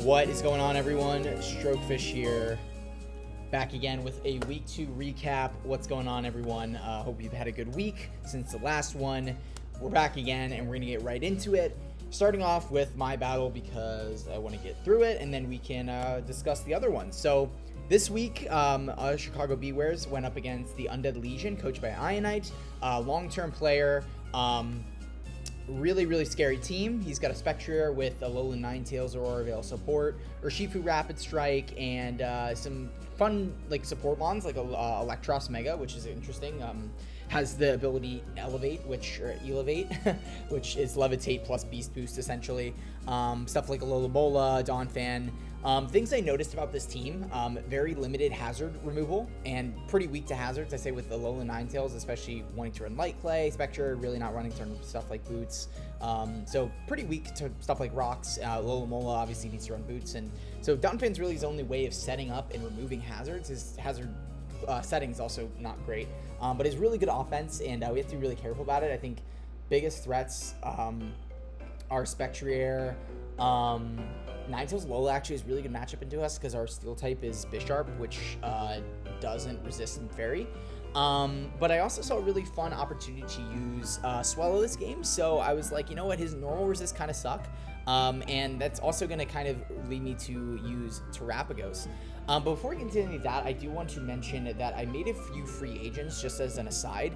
What is going on, everyone? Strokefish here, back again with a week 2 recap. What's going on, everyone? Hope you've had a good week since the last one. We're back again, and we're gonna get right into it. Starting off with my battle because I want to get through it, and then we can discuss the other ones. So this week, Chicago Bewares went up against the Undead Legion, coached by Ionite, long-term player. Really scary team. He's got a Spectrier with Alolan Ninetales, Aurora Veil support, Urshifu Rapid Strike, and some fun support mons like Electros Mega, which is interesting. Has the ability Elevate, which is Levitate plus Beast Boost essentially. Stuff like Alola, Donphan. Things I noticed about this team, very limited hazard removal and pretty weak to hazards, I say, with the Alolan Ninetales, especially wanting to run Light Clay. Spectre really not running certain stuff like Boots. So pretty weak to stuff like Rocks. Alola obviously needs to run Boots. And so Donphan's really his only way of setting up and removing hazards. His hazard settings also not great. But it's really good offense, and we have to be really careful about it. I think biggest threats are Spectrier. Ninetales Lola actually is a really good matchup into us because our steel type is Bisharp, which doesn't resist Fairy. But I also saw a really fun opportunity to use Swallow this game, so I was like, you know what, his normal resist kind of suck, and that's also going to kind of lead me to use Terapagos. But before we continue that, I do want to mention that I made a few free agents just as an aside.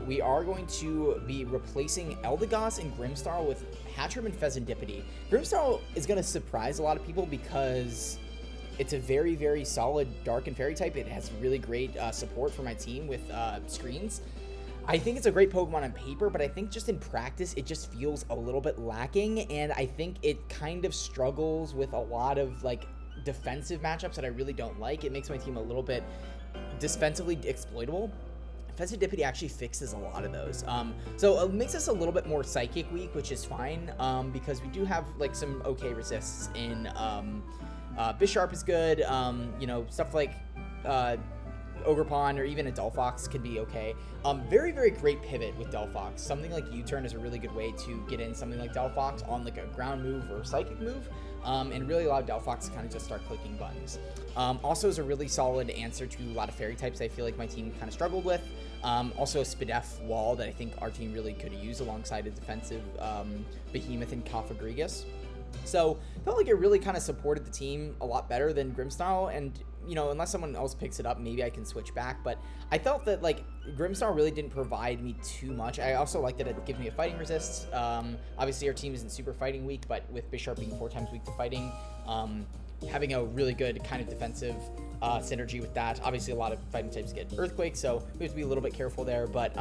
We are going to be replacing Eldegoss and Grimmsnarl with Hatchrim and Pheasantipity. Grimmsnarl is going to surprise a lot of people because it's a very solid Dark and Fairy type. It has really great support for my team with screens. I think it's a great Pokemon on paper, but I think just in practice, it just feels a little bit lacking, and I think it kind of struggles with a lot of defensive matchups that I really don't like. It makes my team a little bit defensively exploitable. Pheasantipity actually fixes a lot of those. So it makes us a little bit more Psychic weak, which is fine, because we do have some okay resists in Bisharp is good. Stuff like Ogerpon or even a Delphox could be okay. Very great pivot with Delphox. Something like U-turn is a really good way to get in something like Delphox on a ground move or psychic move, and really allow Delphox to kind of just start clicking buttons. Also is a really solid answer to a lot of fairy types I feel like my team kind of struggled with. Also a Spadef wall that I think our team really could use alongside a defensive Behemoth and Cofagrigus. So felt like it really kind of supported the team a lot better than Grimmsnarl, and unless someone else picks it up, maybe I can switch back. But I felt that Grimmsnarl really didn't provide me too much. I also like that it gives me a fighting resist. Obviously our team isn't super fighting weak, but with Bisharp being 4 times weak to fighting, having a really good kind of defensive synergy with that. Obviously a lot of fighting types get Earthquake, so we have to be a little bit careful there. But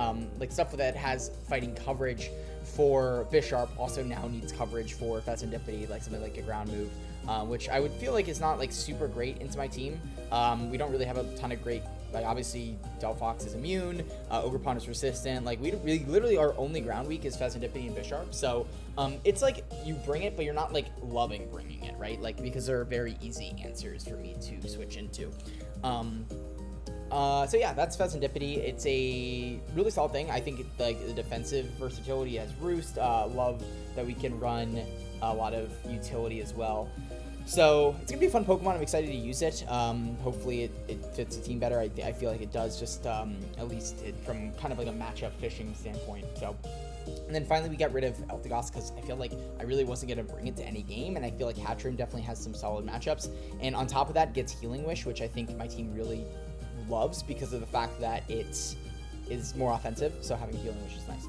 stuff that has fighting coverage for Bisharp also now needs coverage for Pheasantipity, something like a ground move, which I would feel like is not super great into my team. We don't really have a ton of great, obviously Delphox is immune, Ogerpon is resistant. We literally our only ground weak is Pheasantipity and Bisharp. So it's you bring it, but you're not loving bringing it, right? Because they're very easy answers for me to switch into. So yeah, that's Pheasantipity. It's a really solid thing. I think the defensive versatility has Roost. Love that we can run a lot of utility as well. So it's gonna be a fun Pokemon. I'm excited to use it. Hopefully it fits the team better. I feel like it does, just at least from kind of a matchup fishing standpoint. So. And then finally we got rid of Eldegoss because I feel like I really wasn't going to bring it to any game, and I feel like Hatchrim definitely has some solid matchups. And on top of that, gets Healing Wish, which I think my team really loves because of the fact that it is more offensive, so having Healing Wish is nice.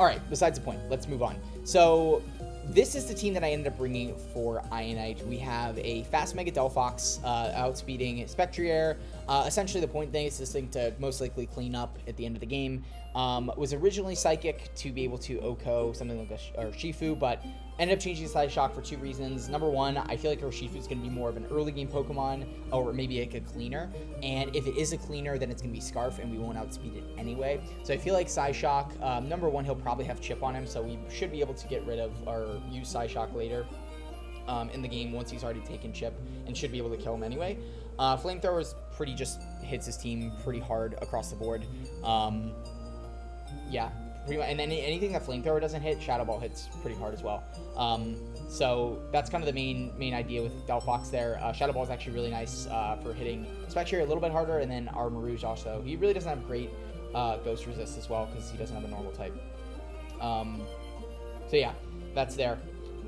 Alright, besides the point, let's move on. So this is the team that I ended up bringing for Ionite. We have a fast Mega Delphox outspeeding Spectrier. Essentially the point thing is this thing to most likely clean up at the end of the game. Was originally Psychic to be able to OHKO something like a Urshifu, but ended up changing Side Shock for 2 reasons. Number one, I feel like Urshifu is going to be more of an early game Pokemon, or maybe a cleaner. And if it is a cleaner, then it's going to be Scarf, and we won't outspeed it anyway. So I feel like Psyshock, number one, he'll probably have Chip on him, so we should be able to get rid of or use Psyshock later in the game once he's already taken Chip, and should be able to kill him anyway. Flamethrower just hits his team pretty hard across the board. Yeah, pretty much, and then anything that Flamethrower doesn't hit, Shadow Ball hits pretty hard as well. So that's kind of the main idea with Delphox there. Shadow Ball is actually really nice for hitting Spectre a little bit harder, and then our Marouge also. He really doesn't have great Ghost Resist as well because he doesn't have a normal type. So yeah, that's there.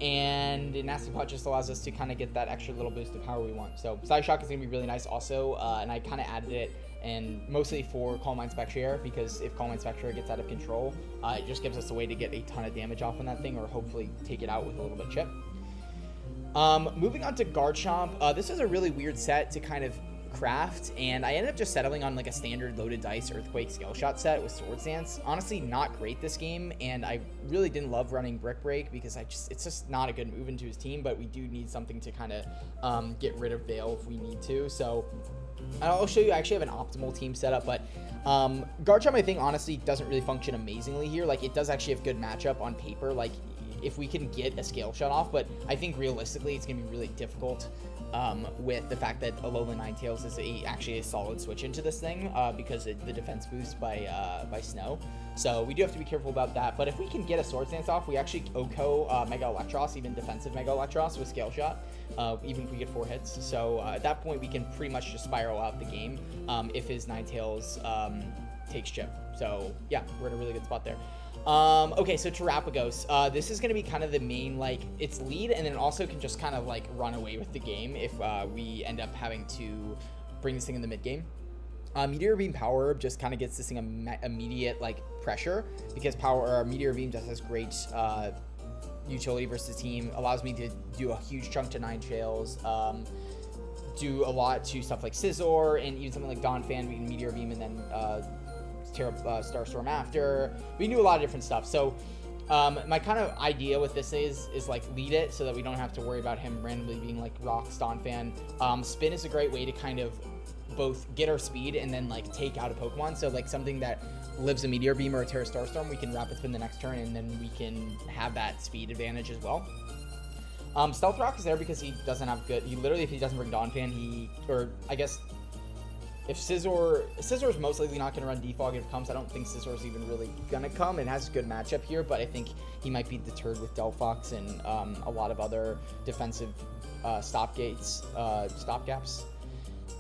And Nasty Pot just allows us to kind of get that extra little boost of power we want. So Psyshock is going to be really nice also, and I kind of added it, and mostly for Calm Mind Spectrier, because if Calm Mind Spectrier gets out of control, it just gives us a way to get a ton of damage off on that thing, or hopefully take it out with a little bit of chip. Moving on to Garchomp, this is a really weird set to kind of craft, and I ended up just settling on like a standard loaded dice Earthquake Scale Shot set with Swords Dance. Honestly, not great this game, and I really didn't love running Brick Break because it's just not a good move into his team, but we do need something to kind of get rid of Veil if we need to. So I'll show you. I actually have an optimal team setup, but Garchomp, I think, honestly doesn't really function amazingly here. Like, it does actually have good matchup on paper, like if we can get a Scale Shot off, but I think realistically it's going to be really difficult with the fact that Alola Ninetales is actually a solid switch into this thing because the defense boost by Snow. So we do have to be careful about that. But if we can get a Swords Dance off, we actually OHKO Mega Electros, even defensive Mega Electros with Scale Shot, even if we get 4 hits. So at that point, we can pretty much just spiral out the game if his Ninetales takes chip. So yeah, we're in a really good spot there. Okay, so Terapagos. This is going to be kind of the main, like, its lead, and then it also can just kind of, like, run away with the game if we end up having to bring this thing in the mid-game. Meteor Beam Power Herb just kind of gets this thing immediate, like, pressure, because Meteor Beam just has great utility versus team, allows me to do a huge chunk to Ninetales, do a lot to stuff like Scizor, and even something like Donphan, we can Meteor Beam and then Starstorm after. We can do a lot of different stuff. So my kind of idea with this is like lead it so that we don't have to worry about him randomly being like Rock Donphan. Spin is a great way to kind of both get our speed and then like take out a Pokemon. So like something that lives a Meteor Beam or a Terra Starstorm, we can Rapid Spin the next turn, and then we can have that speed advantage as well. Stealth Rock is there because he doesn't have good. He literally, if he doesn't bring Donphan, or I guess if Scissor's most likely not going to run Defog if it comes. I don't think Scissor's even really going to come. It has a good matchup here, but I think he might be deterred with Delphox and a lot of other defensive stopgaps.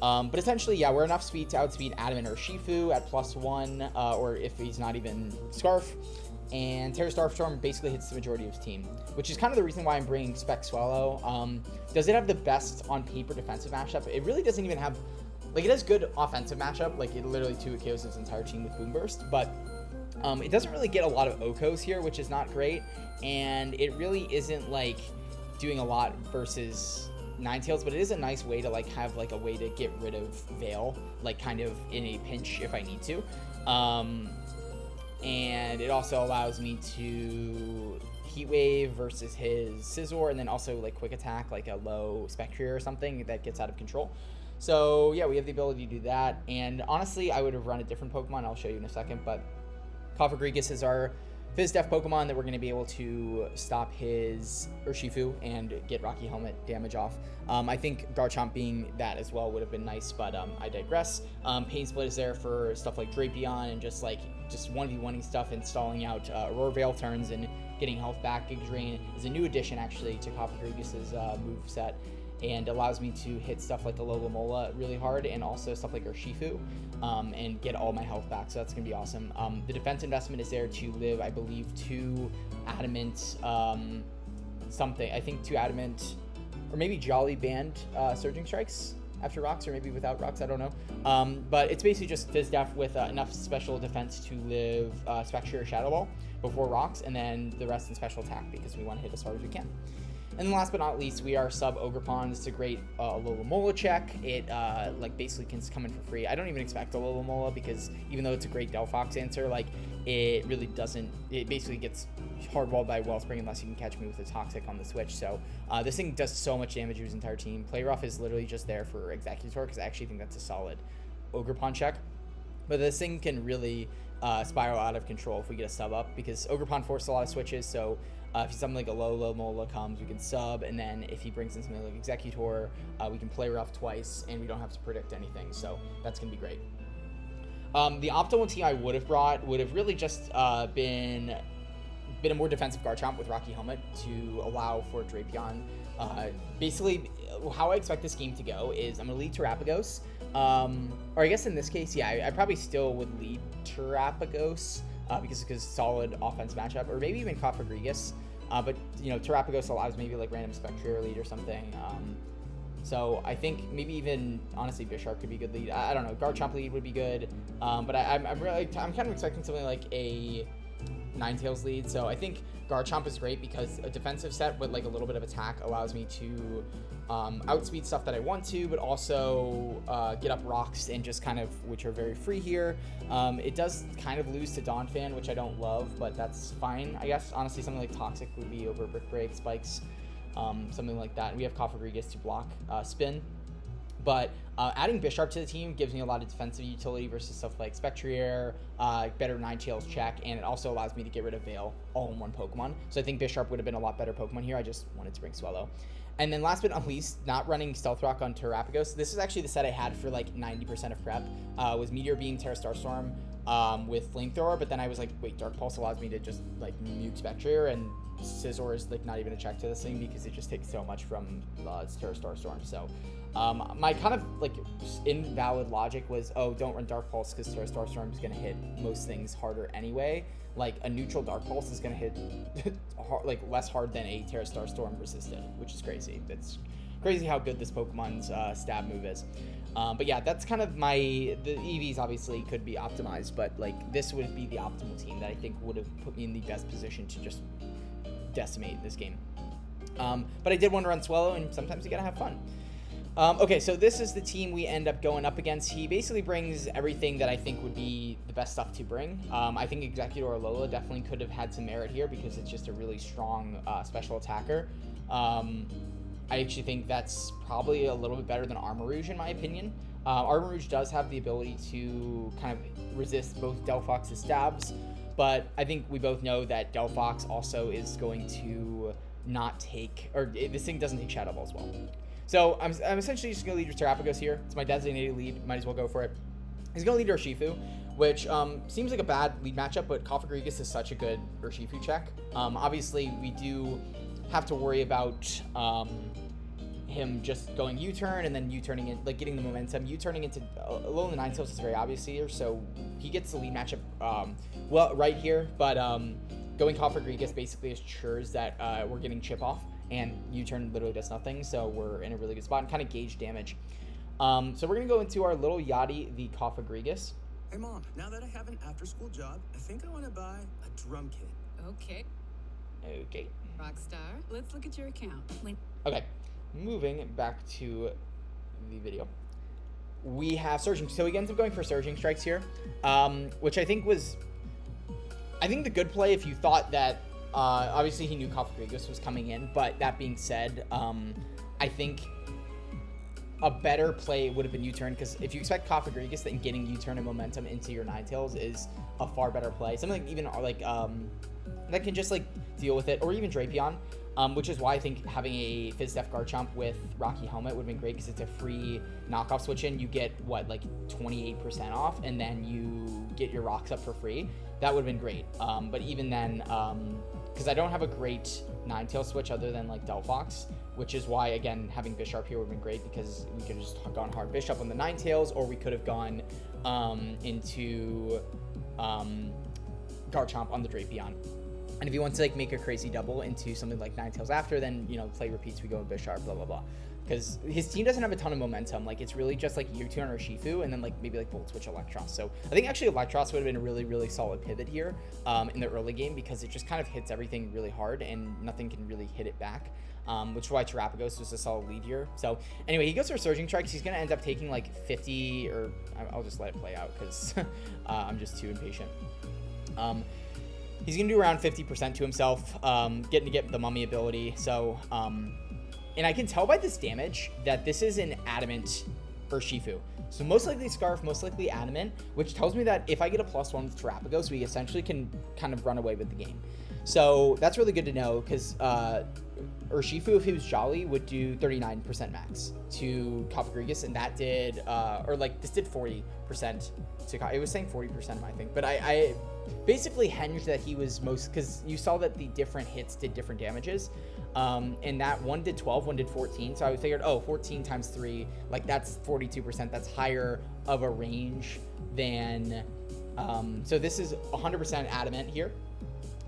But essentially, yeah, we're enough speed to outspeed Adamant or Shifu at +1, or if he's not even Scarf. And Terra Starstorm basically hits the majority of his team, which is kind of the reason why I'm bringing Spec Swallow. Does it have the best on paper defensive matchup? It really doesn't even have, like, it has good offensive matchup. Like, it literally 2-KOs its entire team with Boom Burst, but it doesn't really get a lot of OHKOs here, which is not great. And it really isn't like doing a lot versus Ninetales, but it is a nice way to like have like a way to get rid of Veil, like kind of in a pinch if I need to. And it also allows me to Heat Wave versus his Scizor, and then also like Quick Attack, like a low Spectrier or something that gets out of control. So yeah, we have the ability to do that. And honestly, I would have run a different Pokemon. I'll show you in a second, but Cofagrigus is our Fizz-Def Pokemon that we're going to be able to stop his Urshifu and get Rocky Helmet damage off. I think Garchomp being that as well would have been nice, but I digress. Pain Split is there for stuff like Drapion and just 1v1ing stuff and stalling out Aurora Veil turns and getting health back. Gig Drain is a new addition actually to Cofagrigus' move set, and allows me to hit stuff like the Alola really hard, and also stuff like Urshifu, and get all my health back, so that's going to be awesome. The defense investment is there to live, I believe, 2 Adamant something. I think 2 Adamant, or maybe Jolly Band Surging Strikes after Rocks, or maybe without Rocks, I don't know. But it's basically just Fizz-Def with enough special defense to live Spectre or Shadow Ball before Rocks, and then the rest in special attack because we want to hit as hard as we can. And then last but not least, we are sub Ogerpon. It's a great Alola check. It like basically can come in for free. I don't even expect Alola because even though it's a great Delphox answer, like it really doesn't. It basically gets hardwalled by Wellspring unless you can catch me with a Toxic on the switch. So this thing does so much damage to his entire team. Play Rough is literally just there for Executor because I actually think that's a solid Ogerpon check. But this thing can really spiral out of control if we get a sub up, because Ogerpon forced a lot of switches. So if something like a low Mola comes, we can sub, and then if he brings in something like Executor, we can play Rough twice, and we don't have to predict anything. So that's going to be great. The optimal team I would have brought would have really just been a more defensive Garchomp with Rocky Helmet to allow for Drapion. Basically, how I expect this game to go is I'm going to lead Terapagos. Or I guess in this case, yeah, I probably still would lead Terapagos because solid offense matchup, or maybe even Cofagrigus. But, you know, Terapagos allows maybe like random Spectrier lead or something. So I think maybe even, honestly, Bisharp could be a good lead. I don't know. Garchomp lead would be good. But I'm kind of expecting something like a Ninetales lead. So I think Garchomp is great because a defensive set with like a little bit of attack allows me to outspeed stuff that I want to, but also get up rocks and just kind of, which are very free here. It does kind of lose to Donphan, which I don't love, but that's fine, I guess. Honestly, something like Toxic would be over Brick Break, Spikes, something like that. We have Cofagrigus to block Spin. But adding Bisharp to the team gives me a lot of defensive utility versus stuff like Spectrier, better Ninetales check, and it also allows me to get rid of Veil all in one Pokemon. So I think Bisharp would have been a lot better Pokemon here. I just wanted to bring Swellow. And then last but not least, not running Stealth Rock on Terapagos. This is actually the set I had for like 90% of prep. Was Meteor Beam, Terra Starstorm with Flamethrower, but then I was like, wait, Dark Pulse allows me to just like Mute Spectrier, and Scizor is like not even a check to this thing because it just takes so much from Terra Starstorm. So my kind of like invalid logic was, oh, don't run Dark Pulse because Terra Starstorm is going to hit most things harder anyway. Like a neutral Dark Pulse is going to hit like less hard than a Terra Starstorm resisted, which is crazy. It's crazy how good this Pokemon's stab move is. But yeah, that's kind of the EVs obviously could be optimized, but like this would be the optimal team that I think would have put me in the best position to just decimate this game. But I did want to run Swellow, and sometimes you gotta have fun. Okay, so this is the team we end up going up against. He basically brings everything that I think would be the best stuff to bring. I think Executor Alola definitely could have had some merit here because it's just a really strong special attacker. I actually think that's probably a little bit better than Armarouge in my opinion. Armarouge does have the ability to kind of resist both Delphox's stabs, but I think we both know that Delphox also is going to not take, or this thing doesn't take Shadow Ball as well. So I'm essentially just going to lead your Terapagos here. It's my designated lead. Might as well go for it. He's going to lead Urshifu, which seems like a bad lead matchup, but Cofagrigus is such a good Urshifu check. Obviously, we do have to worry about him just going U-turn and then U-turning in, like getting the momentum. U-turning into Alolan Ninetales is very obvious here, so he gets the lead matchup well right here, but going Cofagrigus basically ensures that we're getting chip off, and U-turn literally does nothing, so we're in a really good spot and kind of gauge damage. So we're going to go into our little Yachty, the Cofagrigus. Hey Mom, now that I have an after-school job, I think I want to buy a drum kit. Okay. Rockstar, let's look at your account. Okay, moving back to the video. We have Surging, so he ends up going for Surging Strikes here, which I think the good play if you thought that, obviously he knew Cofagrigus was coming in, but that being said, I think a better play would have been U-turn, because if you expect Cofagrigus, then getting U-turn and momentum into your Ninetales is a far better play. Something like even like that can just like deal with it, or even Drapion, which is why I think having a Fizdef Garchomp with Rocky Helmet would have been great, because it's a free knockoff switch in. You get what, like 28% off, and then you get your rocks up for free. That would have been great. But even then, because I don't have a great Ninetales switch other than like Delphox, which is why, again, having Bisharp here would have been great, because we could have just gone hard Bishop on the Ninetales, or we could have gone into Garchomp on the Drapion. And if you want to like make a crazy double into something like Ninetales after, then, you know, play repeats, we go with Bisharp, blah, blah, blah. Because his team doesn't have a ton of momentum. Like, it's really just like U-turn or Shifu, and then like maybe like Volt Switch Electros. So I think actually Electros would have been a really, really solid pivot here in the early game, because it just kind of hits everything really hard and nothing can really hit it back. Which is why Terapagos was a solid lead here. So anyway, he goes for Surging Strikes. He's going to end up taking like 50, or I'll just let it play out because I'm just too impatient. He's going to do around 50% to himself, getting to get the Mummy ability. So, and I can tell by this damage that this is an Adamant Urshifu. So most likely Scarf, most likely Adamant, which tells me that if I get a +1 with Terapagos, we essentially can kind of run away with the game. So that's really good to know, because Urshifu, if he was Jolly, would do 39% max to Cofagrigus, and that did, this did 40% to, it was saying 40%, I think, but I basically hinged that he was most, because you saw that the different hits did different damages, and that one did 12, one did 14, so I figured, 14 times 3, like, that's 42%, that's higher of a range than, so this is 100% adamant here.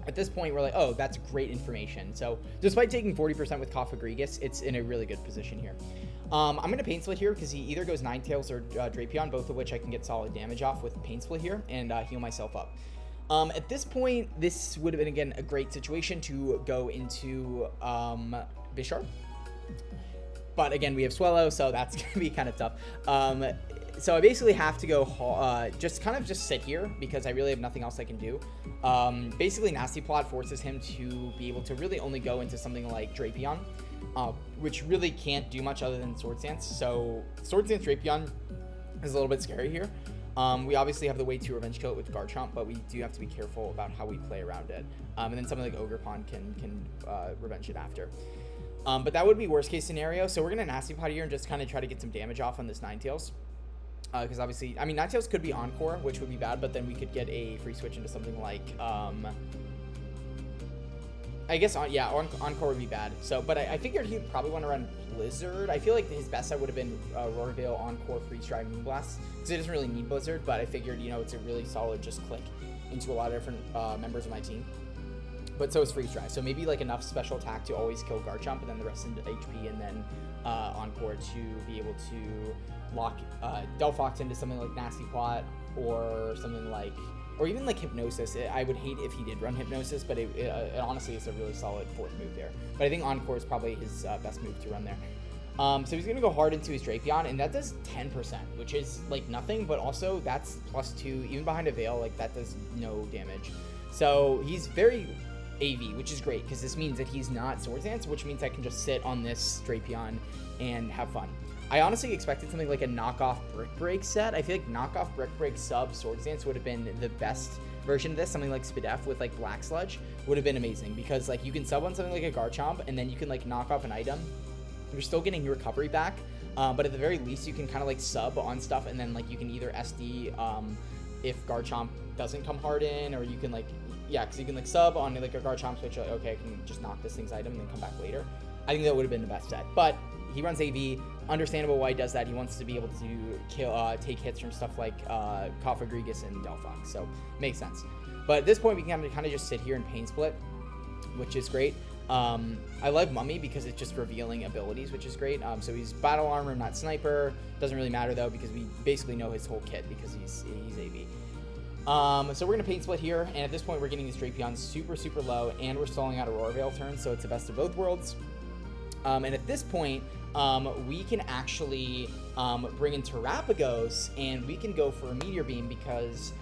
At this point, we're like, oh, that's great information. So despite taking 40% with Cofagrigus, it's in a really good position here. I'm going to Pain Split here because he either goes Ninetales or Drapion, both of which I can get solid damage off with Pain Split here and heal myself up. At this point, this would have been, again, a great situation to go into Bisharp. But again, we have Swellow, so that's going to be kind of tough. So I basically have to go just sit here because I really have nothing else I can do. Basically, Nasty Plot forces him to be able to really only go into something like Drapion, which really can't do much other than Sword Stance. So Sword Stance Drapion is a little bit scary here. We obviously have the way to Revenge Kill it with Garchomp, but we do have to be careful about how we play around it. And then something like Ogerpon can Revenge it after. But that would be worst case scenario. So we're going to Nasty Plot here and just kind of try to get some damage off on this Ninetales. Because obviously, I mean, Ninetales could be Encore, which would be bad, but then we could get a free switch into something like, I guess, Encore would be bad. So, but I figured he'd probably want to run Blizzard. I feel like his best set would have been Roarveil, Encore, Freeze Drive, Moonblast, because it doesn't really need Blizzard, but I figured, it's a really solid just click into a lot of different members of my team. But so is Freeze Drive. So maybe like enough special attack to always kill Garchomp, and then the rest into HP, and then Encore to be able to lock Delphox into something like Nasty Plot or something like, or even like Hypnosis. I would hate if he did run Hypnosis, but it honestly is a really solid fourth move there. But I think Encore is probably his best move to run there. So he's going to go hard into his Drapion, and that does 10%, which is like nothing, but also that's +2, even behind a Veil, like that does no damage. So he's very AV, which is great, because this means that he's not Sword Dance, which means I can just sit on this Drapion and have fun. I honestly expected something like a knockoff Brick Break set. I feel like knockoff Brick Break sub Sword Dance would have been the best version of this. Something like Spadef with like Black Sludge would have been amazing, because like you can sub on something like a Garchomp, and then you can like knock off an item. You're still getting your recovery back, but at the very least you can kind of like sub on stuff, and then like you can either SD if Garchomp doesn't come hard in, or you can like, yeah, because you can like sub on like a Garchomp switch, like, okay, I can just knock this thing's item and then come back later. I think that would have been the best set, but he runs AV. Understandable why he does that. He wants to be able to kill, take hits from stuff like Cofagrigus and Delphox, so makes sense. But at this point, we can kind of just sit here and Pain Split, which is great. I love Mummy because it's just revealing abilities, which is great. So he's Battle Armor, not Sniper. Doesn't really matter though, because we basically know his whole kit because he's AV. So we're gonna Pain Split here, and at this point, we're getting this Drapion super low, and we're stalling out a Roarveil turn, so it's the best of both worlds. And at this point, we can actually bring in Terapagos, and we can go for a Meteor Beam because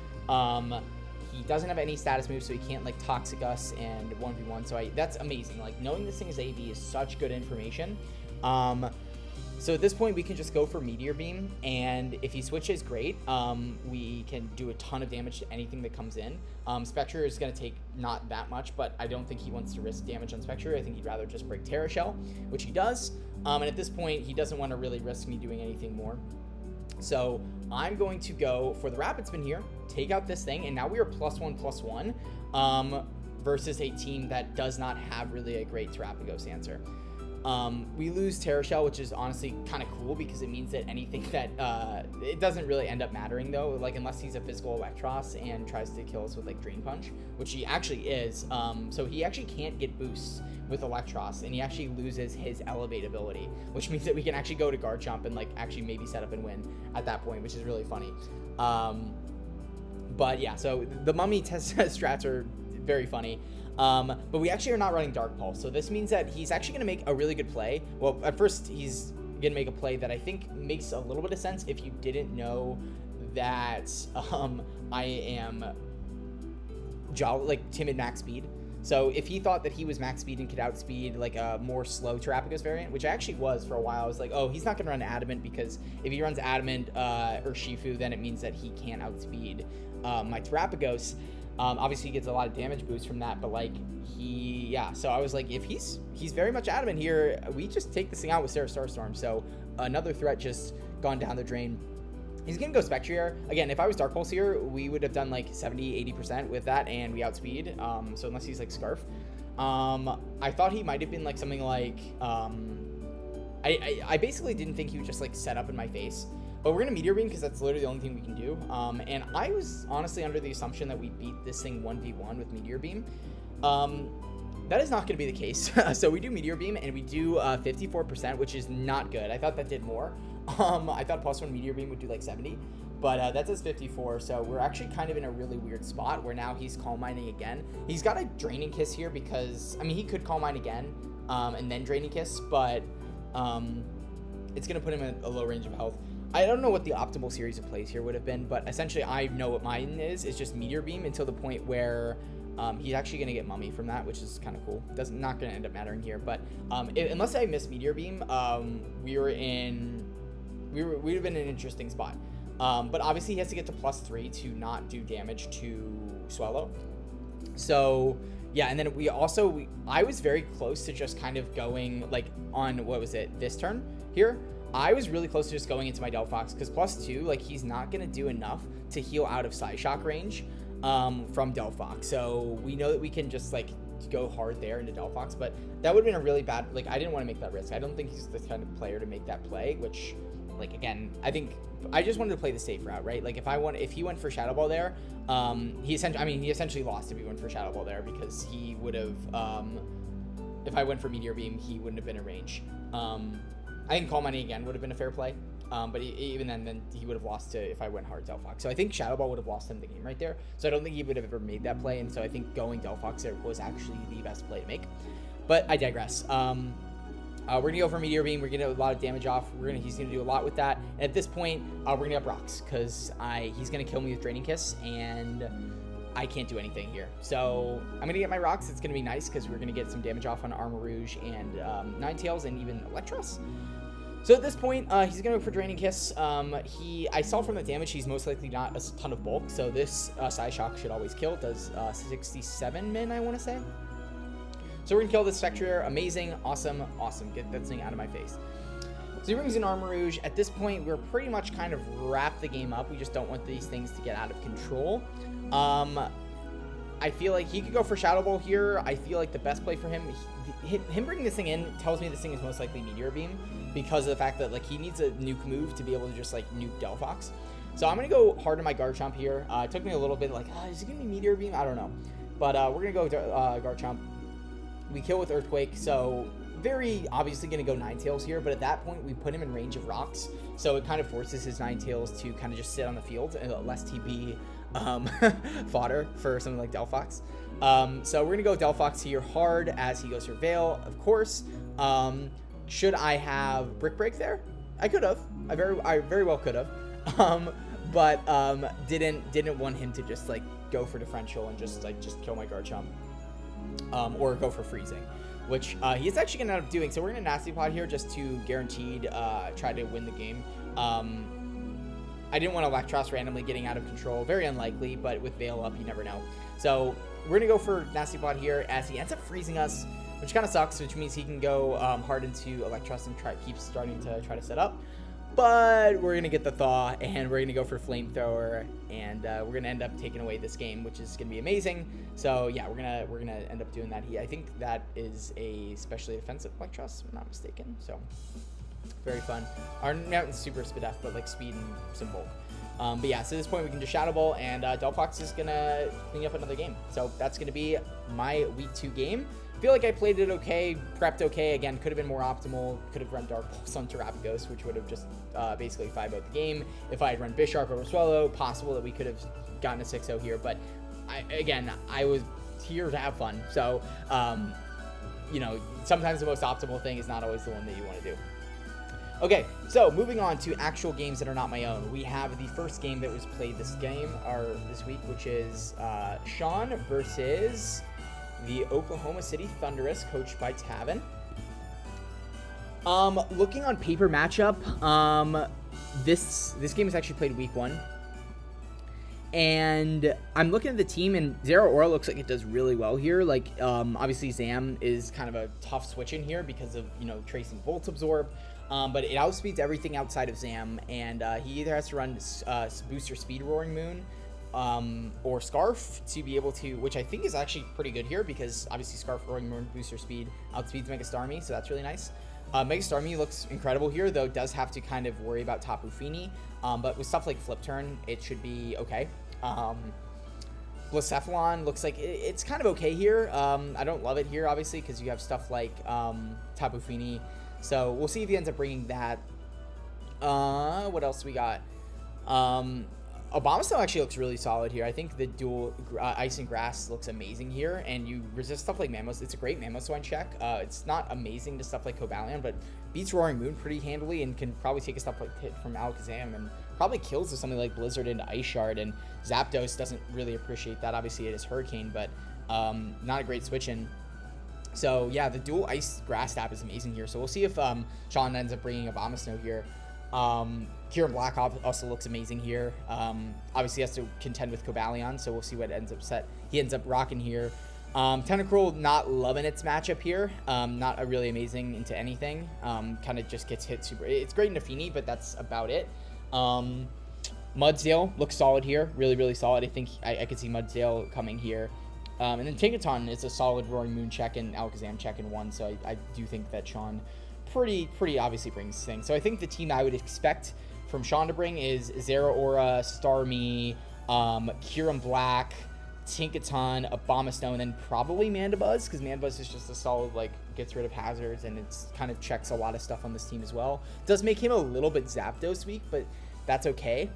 he doesn't have any status moves, so he can't like Toxic Us and 1v1. So that's amazing. Like knowing this thing is AV is such good information. So at this point, we can just go for Meteor Beam, and if he switches, great. We can do a ton of damage to anything that comes in. Spectre is going to take not that much, but I don't think he wants to risk damage on Spectre. I think he'd rather just break Terra Shell, which he does. And at this point, he doesn't want to really risk me doing anything more. So I'm going to go for the Rapid Spin here, take out this thing, and now we are +1/+1 versus a team that does not have really a great Terapagos answer. We lose Terra Shell, which is honestly kind of cool because it means that anything that, it doesn't really end up mattering though, like unless he's a physical Electros and tries to kill us with like Drain Punch, which he actually is. So he actually can't get boosts with Electros, and he actually loses his Elevate ability, which means that we can actually go to Garchomp and like actually maybe set up and win at that point, which is really funny. But yeah, so the Mummy test strats are very funny. But we actually are not running Dark Pulse, so this means that he's actually going to make a really good play. Well, at first, he's going to make a play that I think makes a little bit of sense if you didn't know that I am timid max speed. So if he thought that he was max speed and could outspeed like a more slow Terapagos variant, which I actually was for a while, I was like, oh, he's not going to run Adamant, because if he runs Adamant or Shifu, then it means that he can't outspeed my Terapagos. Obviously, he gets a lot of damage boost from that, but like yeah. So I was like, if he's very much adamant here, we just take this thing out with Sarah Starstorm. So another threat just gone down the drain. He's going to go Spectrier. Again, if I was Dark Pulse here, we would have done like 70-80% with that, and we outspeed. So unless he's like Scarf. I thought he might have been like something like... I basically didn't think he would just like set up in my face. But we're going to Meteor Beam because that's literally the only thing we can do. And I was honestly under the assumption that we beat this thing 1v1 with Meteor Beam. That is not going to be the case. So we do Meteor Beam, and we do 54%, which is not good. I thought that did more. I thought +1 Meteor Beam would do like 70, but that does 54. So we're actually kind of in a really weird spot where now he's Calm Minding again. He's got a Draining Kiss here because, I mean, he could Calm Mind again and then Draining Kiss, but it's going to put him in a low range of health. I don't know what the optimal series of plays here would have been, but essentially I know what mine is. It's just Meteor Beam until the point where he's actually going to get Mummy from that, which is kind of cool. Not going to end up mattering here, but unless I miss Meteor Beam, we'd have been in an interesting spot. But obviously he has to get to +3 to not do damage to Swallow. So yeah, and then I was very close to just kind of going like on, what was it, this turn here? I was really close to just going into my Delphox because +2, like he's not going to do enough to heal out of Psyshock range from Delphox. So we know that we can just like go hard there into Delphox, but that would have been a really bad, like I didn't want to make that risk. I don't think he's the kind of player to make that play, which like, again, I think I just wanted to play the safe route, right? Like if he went for Shadow Ball there, he essentially lost if he went for Shadow Ball there because he would have, if I went for Meteor Beam, he wouldn't have been in range. I think Calm Money again would have been a fair play, but even then he would have lost to if I went hard Delphox. So I think Shadow Ball would have lost him the game right there. So I don't think he would have ever made that play, and so I think going Delphox there was actually the best play to make. But I digress. We're gonna go for Meteor Beam. We're gonna get a lot of damage off. He's gonna do a lot with that. And at this point, we're gonna up Rocks because he's gonna kill me with Draining Kiss, and I can't do anything here. So I'm gonna get my Rocks. It's gonna be nice because we're gonna get some damage off on Armor Rouge and Ninetales and even Electros. So at this point, he's gonna go for Draining Kiss. I saw from the damage he's most likely not a ton of bulk, so this Psyshock should always kill. It does 67 min, I want to say. So we're gonna kill this Spectrier. Amazing, awesome. Get that thing out of my face. So he brings in Armor Rouge. At this point, we're pretty much kind of wrap the game up. We just don't want these things to get out of control. I feel like he could go for Shadow Ball here. I feel like the best play for him, him bringing this thing in tells me this thing is most likely Meteor Beam because of the fact that like he needs a nuke move to be able to just like nuke Delphox. So I'm gonna go hard on my Garchomp here. It took me a little bit like, is it gonna be Meteor Beam? I don't know, but we're gonna go Garchomp. We kill with Earthquake, so very obviously going to go Ninetales here, but at that point we put him in range of Rocks, so it kind of forces his Ninetales to kind of just sit on the field and less TB fodder for something like Delphox. So we're going to go Delphox here hard as he goes for Veil, of course. Should I have Brick Break there? I could have. I very well could have. But didn't want him to just like go for differential and just kill my Garchomp. Or go for freezing, which he's actually gonna end up doing. So we're gonna Nasty Plot here just to guaranteed try to win the game. I didn't want Electros randomly getting out of control. Very unlikely, but with Veil up, you never know. So we're gonna go for Nasty Plot here as he ends up freezing us, which kind of sucks, which means he can go hard into Electros and keep starting to try to set up. But we're gonna get the Thaw, and we're gonna go for Flamethrower, and we're gonna end up taking away this game, which is gonna be amazing. So yeah, we're gonna end up doing that. I think that is a specially defensive Electros, if I'm not mistaken. So very fun. Our Mountain's super Spadef, but like speed and some bulk. But yeah, so at this point we can just Shadow Ball, and Delphox is gonna clean up another game. So that's gonna be my week 2 game. I feel like I played it okay, prepped okay. Again, could have been more optimal. Could have run Dark Pulse on Terapagos, which would have just basically 5-0'd the game. If I had run Bisharp over Swallow, possible that we could have gotten a 6-0 here. But I was here to have fun. So, sometimes the most optimal thing is not always the one that you want to do. Okay, so moving on to actual games that are not my own. We have the first game that was played this week, which is Sean versus the Oklahoma City Thunderous, coached by Tavin. Looking on paper matchup, this game is actually played week 1. And I'm looking at the team, and Zero Aura looks like it does really well here. Like, obviously Zam is kind of a tough switch in here because of, you know, tracing Volt Absorb. But it outspeeds everything outside of Zam, and he either has to run Booster Speed Roaring Moon or Scarf to be able to, which I think is actually pretty good here because obviously Scarf Roaring Moon Booster Speed outspeeds Mega Starmie, so that's really nice. Mega Starmie looks incredible here, though does have to kind of worry about Tapu Fini, but with stuff like Flip Turn, it should be okay. Blacephalon looks like it's kind of okay here. I don't love it here, obviously, because you have stuff like Tapu Fini. So we'll see if he ends up bringing that. What else we got? Abomasnow actually looks really solid here. I think the dual Ice and Grass looks amazing here, and you resist stuff like Mammoth. It's a great Mamoswine check. It's not amazing to stuff like Cobalion, but beats Roaring Moon pretty handily and can probably take a stuff like hit from Alakazam and probably kills with something like Blizzard into Ice Shard, and Zapdos doesn't really appreciate that. Obviously it is Hurricane, but not a great switch in. So yeah, the dual Ice Grass stab is amazing here. So we'll see if Sean ends up bringing Abomasnow here. Kyurem Black also looks amazing here. Obviously has to contend with Cobalion, so we'll see what he ends up rocking here. Tentacruel not loving its matchup here. Not a really amazing into anything. Kind of just gets hit super. It's great into Fini, but that's about it. Mudsdale looks solid here. Really, really solid. I think I could see Mudsdale coming here. And then Tinkaton is a solid Roaring Moon check and Alakazam check in one, so I do think that Sean pretty obviously brings things. So I think the team I would expect from Sean to bring is Zero Aura, Starmie, Kyurem Black, Tinkaton, Abomasnow, and then probably Mandibuzz, because Mandibuzz is just a solid, like, gets rid of hazards, and it's kind of checks a lot of stuff on this team as well. Does make him a little bit Zapdos weak, but that's okay.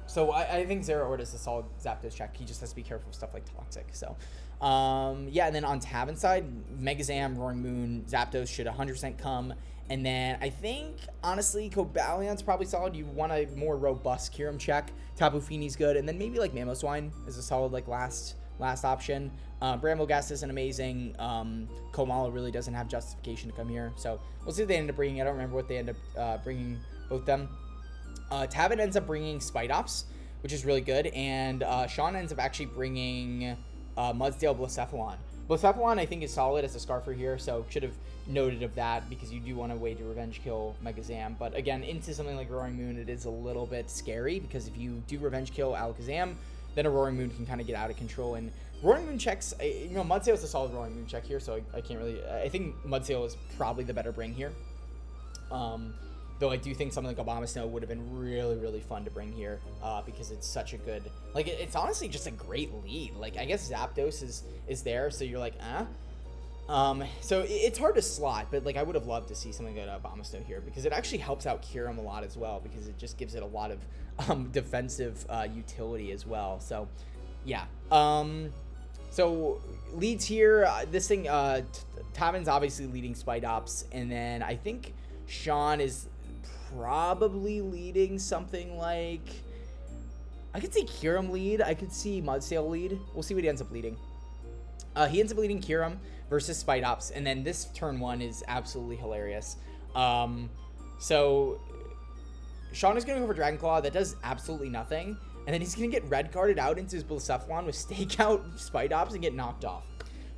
So I think Zero Aura is a solid Zapdos check. He just has to be careful with stuff like Toxic. So, yeah, and then on Tabin side, Megazam, Roaring Moon, Zapdos should 100% come. And then I think, honestly, Cobalion's probably solid. You want a more robust Kyurem check. Tapu Fini's good. And then maybe, like, Mamoswine is a solid, like, last option. Brambleghast isn't amazing. Komala really doesn't have justification to come here. So we'll see what they end up bringing. I don't remember what they end up bringing, both them. Tabin ends up bringing Spidops, which is really good. And Sean ends up actually bringing Mudsdale Blacephalon. Blacephalon, I think, is solid as a Scarfer here, so should have noted of that because you do want a way to revenge kill Megazam. But again, into something like Roaring Moon, it is a little bit scary because if you do revenge kill Alakazam, then a Roaring Moon can kind of get out of control. And Roaring Moon checks, you know, Mudsdale is a solid Roaring Moon check here, so I can't really, I think Mudsdale is probably the better bring here. Though I do think something like Abomasnow would have been really, really fun to bring here because it's such a good, like, it's honestly just a great lead. Like, I guess Zapdos is there, so you're like, so it's hard to slot, but, like, I would have loved to see something like Abomasnow here because it actually helps out Kyurem a lot as well because it just gives it a lot of defensive utility as well. So, yeah. So, leads here, this thing, Tabin's obviously leading Spidops, and then I think Sean is probably leading something like, I could see Kyurem lead, I could see Mudsdale lead. We'll see what he ends up leading. He ends up leading Kyurem versus Spidops, and then this turn one is absolutely hilarious. So Sean is going to go for Dragon Claw. That does absolutely nothing, and then he's going to get red carded out into his Blacephalon with Stake Out Spidops and get knocked off.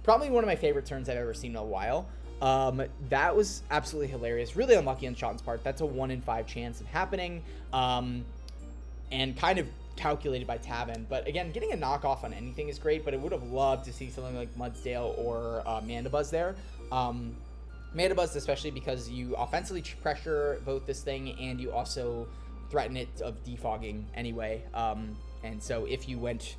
Probably one of my favorite turns I've ever seen in a while. That was absolutely hilarious. Really unlucky on Sean's part. That's a 1 in 5 chance of happening. And kind of calculated by Tabin. But again, getting a knockoff on anything is great, but I would have loved to see something like Mudsdale or Mandibuzz there. Mandibuzz especially because you offensively pressure both this thing and you also threaten it of defogging anyway. And so if you went...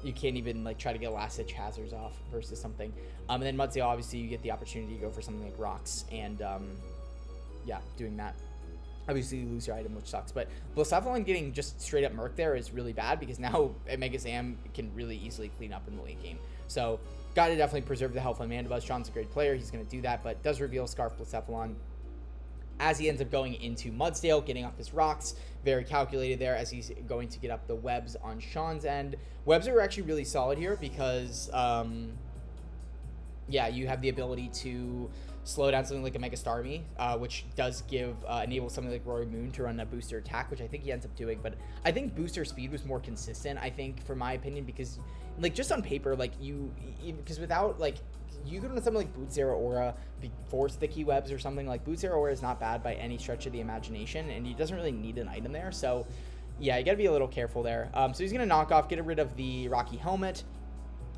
you can't even, like, try to get last-ditch hazards off versus something. And then Mudsdale, obviously, you get the opportunity to go for something like Rocks. And, yeah, doing that. Obviously, you lose your item, which sucks. But Blacephalon getting just straight-up Murk there is really bad because now Megazam can really easily clean up in the late game. So, got to definitely preserve the health on Mandibuzz. Sean's a great player. He's going to do that, but does reveal Scarf Blacephalon as he ends up going into Mudsdale, getting off his Rocks. Very calculated there as he's going to get up the Webs on Sean's end. Webs are actually really solid here because yeah, you have the ability to slow down something like a Mega Starmie, which does enable something like Roaring Moon to run a booster attack, which I think he ends up doing. But I think booster speed was more consistent, I think, for my opinion, because like just on paper, like because without like you could run something like Boot Zero Aura before Sticky Webs or something. Like Boot Zero Aura is not bad by any stretch of the imagination, and he doesn't really need an item there. So yeah, you got to be a little careful there. So he's gonna knock off, get rid of the Rocky Helmet,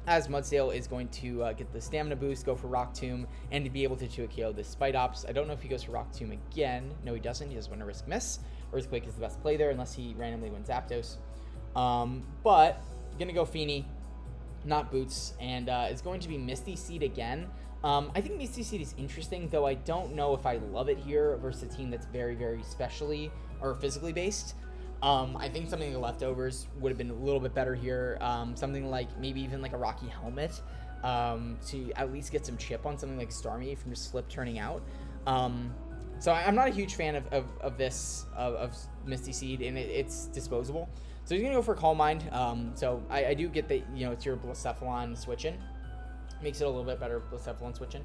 as Mudsdale is going to get the stamina boost, go for Rock Tomb, and to be able to 2 KO this Spite Ops. I don't know if he goes for Rock Tomb again. No, he doesn't. He doesn't want to risk miss. Earthquake is the best play there unless he randomly wins Zapdos. But going to go Feeny, not Boots, and it's going to be Misty Seed again. I think Misty Seed is interesting, though I don't know if I love it here versus a team that's very, very specially or physically based. I think something like Leftovers would have been a little bit better here. Something like maybe even like a Rocky Helmet to at least get some chip on something like Starmie from just flip turning out. So I'm not a huge fan of this, of Misty Seed, and it's disposable. So he's going to go for Calm Mind. So I do get that, it's your Blacephalon switch-in. Makes it a little bit better, Blacephalon switch-in.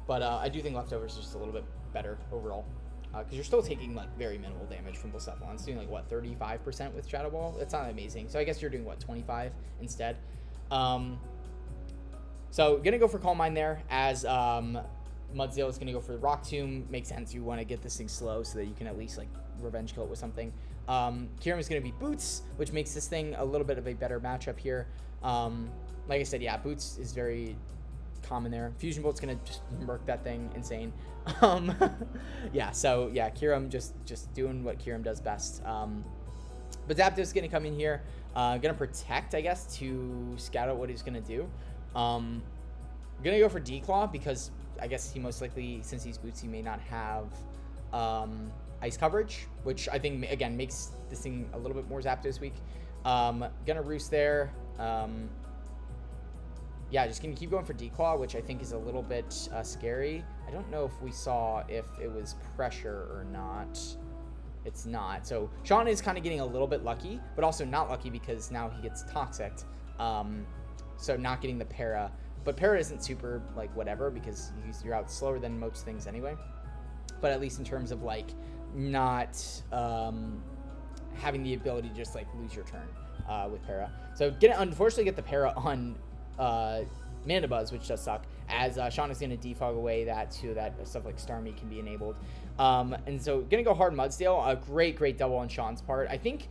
But I do think Leftovers is just a little bit better overall. Because you're still taking like very minimal damage from Blacephalon. It's doing like what, 35% with Shadow Ball? That's not amazing. So I guess you're doing what, 25 instead. So gonna go for Calm Mind there, as Mudsdale is gonna go for the Rock Tomb. Makes sense. You want to get this thing slow so that you can at least like revenge kill it with something. Kyurem is gonna be Boots, which makes this thing a little bit of a better matchup here. Like I said, yeah, Boots is very common there. Fusion Bolt's gonna just murk that thing insane. Yeah, so yeah, Kyurem just doing what Kyurem does best. But Zapdos gonna come in here, gonna protect, I guess, to scout out what he's gonna do. Gonna go for Declaw because I guess he most likely, since he's Boots, he may not have ice coverage, which I think again makes this thing a little bit more Zapdos weak. Gonna Roost there. Yeah, just gonna keep going for Declaw, which I think is a little bit scary. I don't know if we saw if it was pressure or not. It's not. So Sean is kind of getting a little bit lucky, but also not lucky because now he gets Toxic. So not getting the Para. But Para isn't super, like, whatever, because you're out slower than most things anyway. But at least in terms of, like, not having the ability to just, like, lose your turn with Para. So unfortunately get the Para on Mandibuzz, which does suck, as Sean is going to defog away that so that stuff like Starmie can be enabled. And so going to go hard Mudsdale. A great double on Sean's part. I think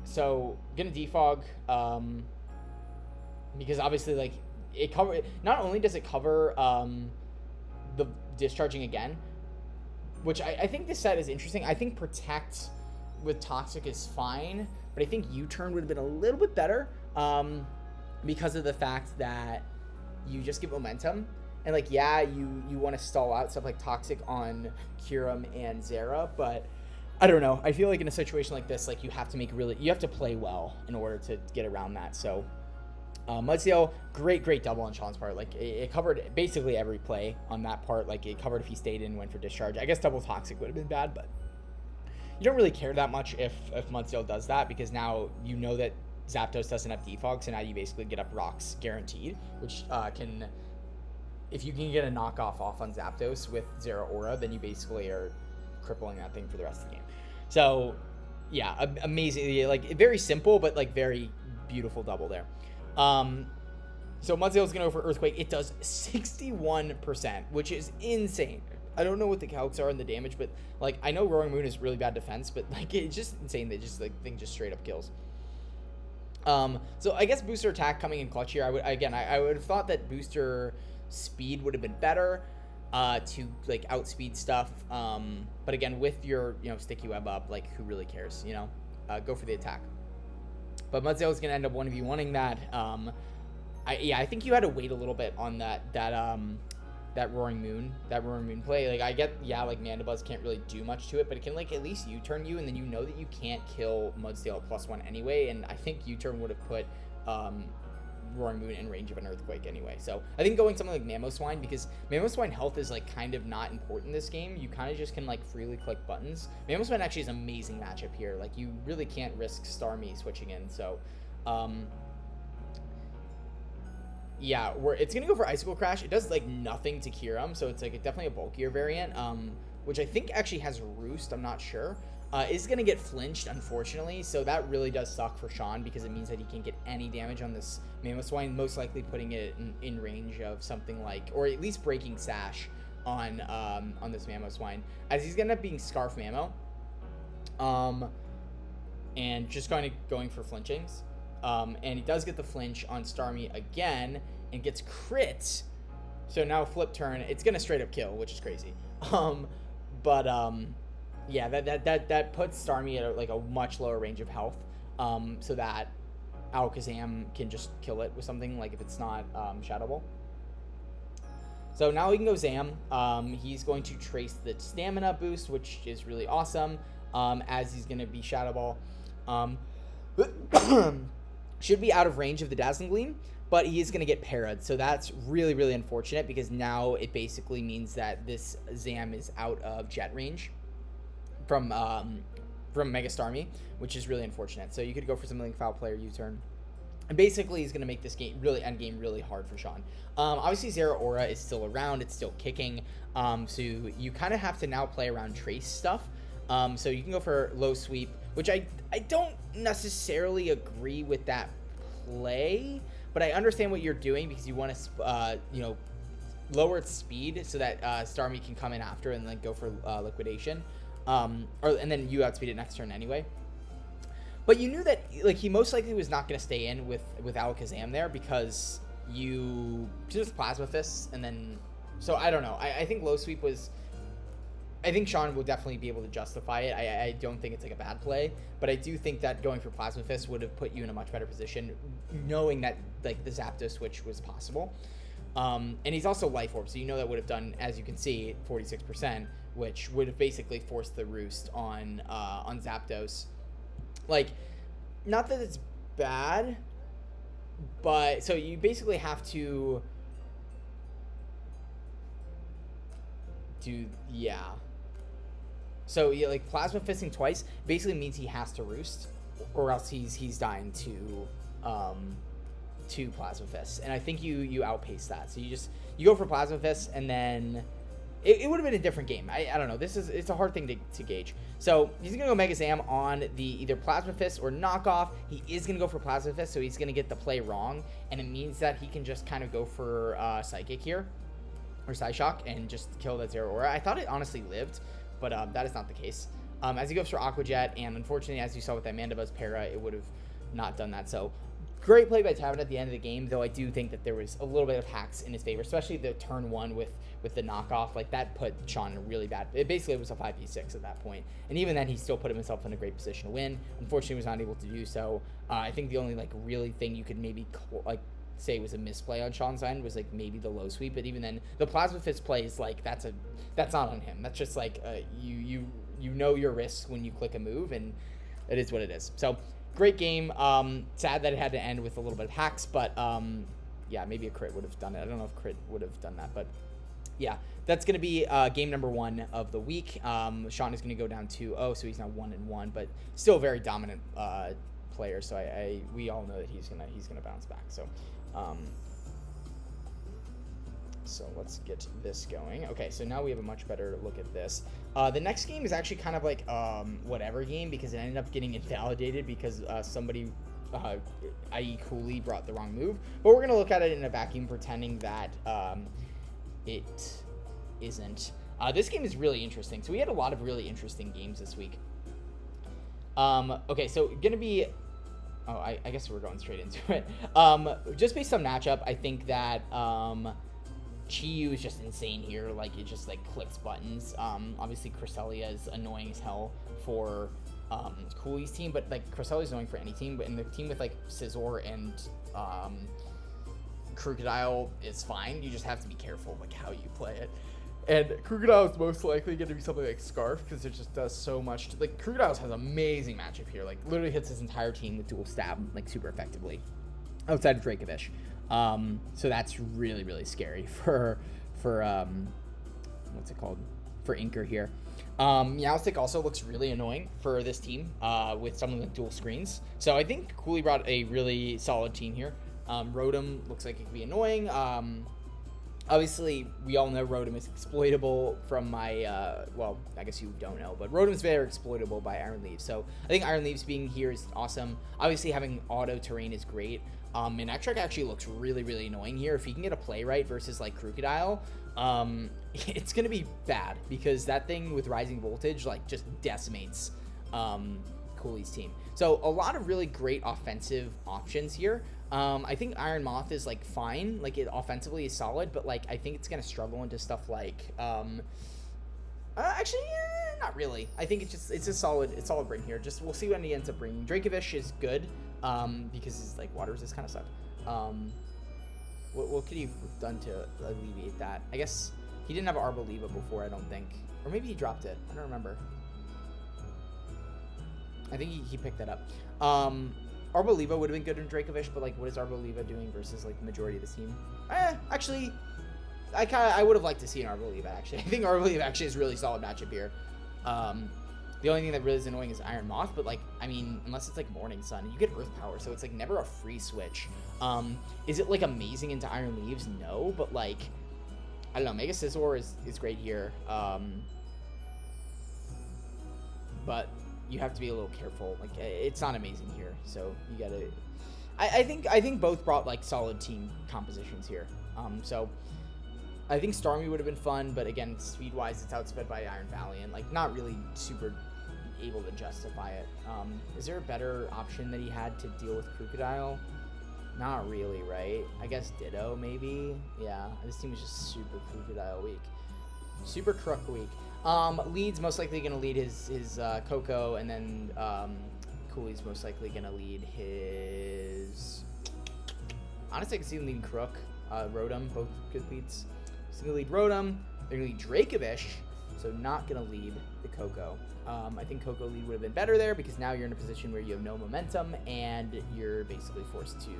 so going to defog because obviously like not only does it cover the discharging again, which I think this set is interesting. I think Protect with Toxic is fine, but I think U-turn would have been a little bit better because of the fact that you just get momentum. And, like, yeah, you want to stall out stuff like Toxic on Kyurem and Zera, but I don't know. I feel like in a situation like this, like, you have to play well in order to get around that. So, Mudsdale, great double on Sean's part. Like, it covered basically every play on that part. Like, it covered if he stayed in and went for discharge. I guess double Toxic would have been bad, but you don't really care that much if Mudsdale does that, because now you know that Zapdos doesn't have defog, so now you basically get up rocks guaranteed, which can, if you can get a knockoff off on Zapdos with Zera Aura, then you basically are crippling that thing for the rest of the game. So yeah, amazing, like very simple, but like very beautiful double there. So Mudsdale's gonna go for Earthquake. It does 61%, which is insane. I don't know what the calcs are on the damage, but like I know Roaring Moon is really bad defense, but like it's just insane that just like thing just straight up kills. So I guess booster attack coming in clutch here. I would have thought that booster speed would have been better to like outspeed stuff. But again, with your sticky web up, like who really cares? Go for the attack. But Mudsdale is gonna end up 1v1ing that. I think you had to wait a little bit on that Roaring Moon play. Like I get, like Mandibuzz can't really do much to it, but it can like at least U-turn you, and then you know that you can't kill Mudsdale at +1 anyway, and I think U-turn would have put Roaring Moon in range of an Earthquake anyway. So I think going something like Mamoswine, because Mamoswine health is like kind of not important this game. You kind of just can like freely click buttons. Mamoswine actually is an amazing matchup here. Like you really can't risk Starmie switching in. So yeah, it's gonna go for Icicle Crash. It does like nothing to Kyurem, so it's like definitely a bulkier variant, which I think actually has Roost. I'm not sure. Is gonna get flinched, unfortunately, so that really does suck for Sean because it means that he can't get any damage on this Mamoswine, most likely putting it in range of something like, or at least breaking Sash on this Mamoswine, as he's gonna end up being Scarf Mamo, and just going for flinchings. And he does get the flinch on Starmie again and gets crit. So now flip turn, it's gonna straight up kill, which is crazy. Yeah, that puts Starmie at like a much lower range of health, so that Alakazam can just kill it with something like if it's not Shadowball. So now he can go Zam. He's going to trace the stamina boost, which is really awesome, as he's going to be Shadow Ball. Should be out of range of the Dazzling Gleam, but he is going to get parried. So that's really, really unfortunate because now it basically means that this Zam is out of jet range from Mega Starmie, which is really unfortunate. So you could go for something like Foul Player U-turn. And basically, he's going to make this game really hard for Sean. Obviously, Zeraora is still around. It's still kicking. So you kind of have to now play around Trace stuff. So you can go for Low Sweep, which I don't necessarily agree with that play. But I understand what you're doing because you want to, lower its speed so that Starmie can come in after and then go for Liquidation. And then you outspeed it next turn anyway. But you knew that like he most likely was not going to stay in with Alakazam there because you just Plasma Fist and then... So I don't know. I think Low Sweep was... I think Sean will definitely be able to justify it. I don't think it's like a bad play, but I do think that going for Plasma Fist would have put you in a much better position, knowing that like the Zapdos switch was possible. And he's also Life Orb, so you know that would have done, as you can see, 46%, which would have basically forced the Roost on Zapdos. Like, not that it's bad, but so you basically have to do, yeah. So yeah, like Plasma Fisting twice basically means he has to Roost, or else he's dying to Plasma Fist, and I think you outpace that. So you go for Plasma Fist, and then it would have been a different game. I don't know. It's a hard thing to gauge. So he's gonna go Mega Zam on the either Plasma Fist or Knockoff. He is gonna go for Plasma Fist, so he's gonna get the play wrong, and it means that he can just kind of go for Psychic here or Psyshock and just kill that Zeraora. I thought it honestly lived, but that is not the case. As he goes for Aqua Jet, and unfortunately, as you saw with that Mandibuzz Para, it would have not done that. So great play by Tavin at the end of the game, though I do think that there was a little bit of hacks in his favor, especially the turn one with the knockoff. Like, that put Sean in a really bad... It basically was a 5v6 at that point. And even then, he still put himself in a great position to win. Unfortunately, he was not able to do so. I think the only, like, really thing you could maybe, like, say was a misplay on Sean's end was, like, maybe the Low Sweep. But even then, the Plasma Fist play is, like, that's not on him. That's just, like, you know your risks when you click a move, and it is what it is. So... Great game. Sad that it had to end with a little bit of hacks, but yeah, maybe a crit would have done it. I don't know if crit would have done that, but yeah, that's going to be game number 1 of the week. Sean is going to go down 2-0, so he's now 1-1, but still a very dominant player. So we all know that he's gonna bounce back. So so let's get this going. Okay, so now we have a much better look at this. The next game is actually kind of like whatever game, because it ended up getting invalidated because somebody, i.e. Cooley, brought the wrong move. But we're going to look at it in a vacuum, pretending that it isn't. This game is really interesting. So we had a lot of really interesting games this week. Okay, so going to be... Oh, I guess we're going straight into it. Just based on matchup, I think that... Chi-Yu is just insane here. Like, it just, like, clicks buttons. Obviously, Cresselia is annoying as hell for Cooley's team, but, like, Cresselia is annoying for any team. But in the team with, like, Scizor and Crocodile is fine. You just have to be careful, like, how you play it. And Crocodile is most likely going to be something like Scarf, because it just does so much. Like, Crocodile has amazing matchup here. Like, literally hits his entire team with dual stab, like, super effectively. Outside of Dracovish. So that's really, really scary for what's it called? For Inker here. Meowstic also looks really annoying for this team, with some of the dual screens. So I think Cooley brought a really solid team here. Rotom looks like it could be annoying. Obviously, we all know Rotom is exploitable from my, well, I guess you don't know, but Rotom's very exploitable by Iron Leaves. So I think Iron Leaves being here is awesome. Obviously, having auto terrain is great. Manectric actually looks really, really annoying here. If he can get a play right versus like Crocodile, it's going to be bad because that thing with Rising Voltage like just decimates Cooley's team. So a lot of really great offensive options here. I think Iron Moth is like fine, like it offensively is solid, but like I think it's gonna struggle into stuff like actually not really. I think it's a solid bring here. Just we'll see what he ends up bringing. Dracovish is good because his like water resist kind of sucked. What could he have done to alleviate that? I guess he didn't have Arboliva before, I don't think, or maybe he dropped it. I don't remember. I think he picked that up. Arboliva would have been good in Dracovish, but like, what is Arboliva doing versus like the majority of the team? Actually, I would have liked to see an Arboliva. Actually, I think Arboliva actually is a really solid matchup here. The only thing that really is annoying is Iron Moth, but like, I mean, unless it's like Morning Sun, you get Earth Power, so it's like never a free switch. Is it like amazing into Iron Leaves? No, but like, I don't know. Mega Scizor is great here, but you have to be a little careful. Like, it's not amazing here, so you gotta. I think both brought like solid team compositions here. So I think Starmie would have been fun, but again, speed wise, it's outsped by Iron Valiant. Like, not really super able to justify it. Is there a better option that he had to deal with Crocodile? Not really, right? I guess Ditto maybe. Yeah, this team is just super Crocodile weak. Super Crook weak. Lead's most likely going to lead his Coco, and then Cooley's most likely going to lead his... Honestly, I can see him leading Crook, Rotom, both good leads. He's going to lead Rotom. They're going to lead Dracovish, so not going to lead the Coco. I think Coco lead would have been better there because now you're in a position where you have no momentum, and you're basically forced to...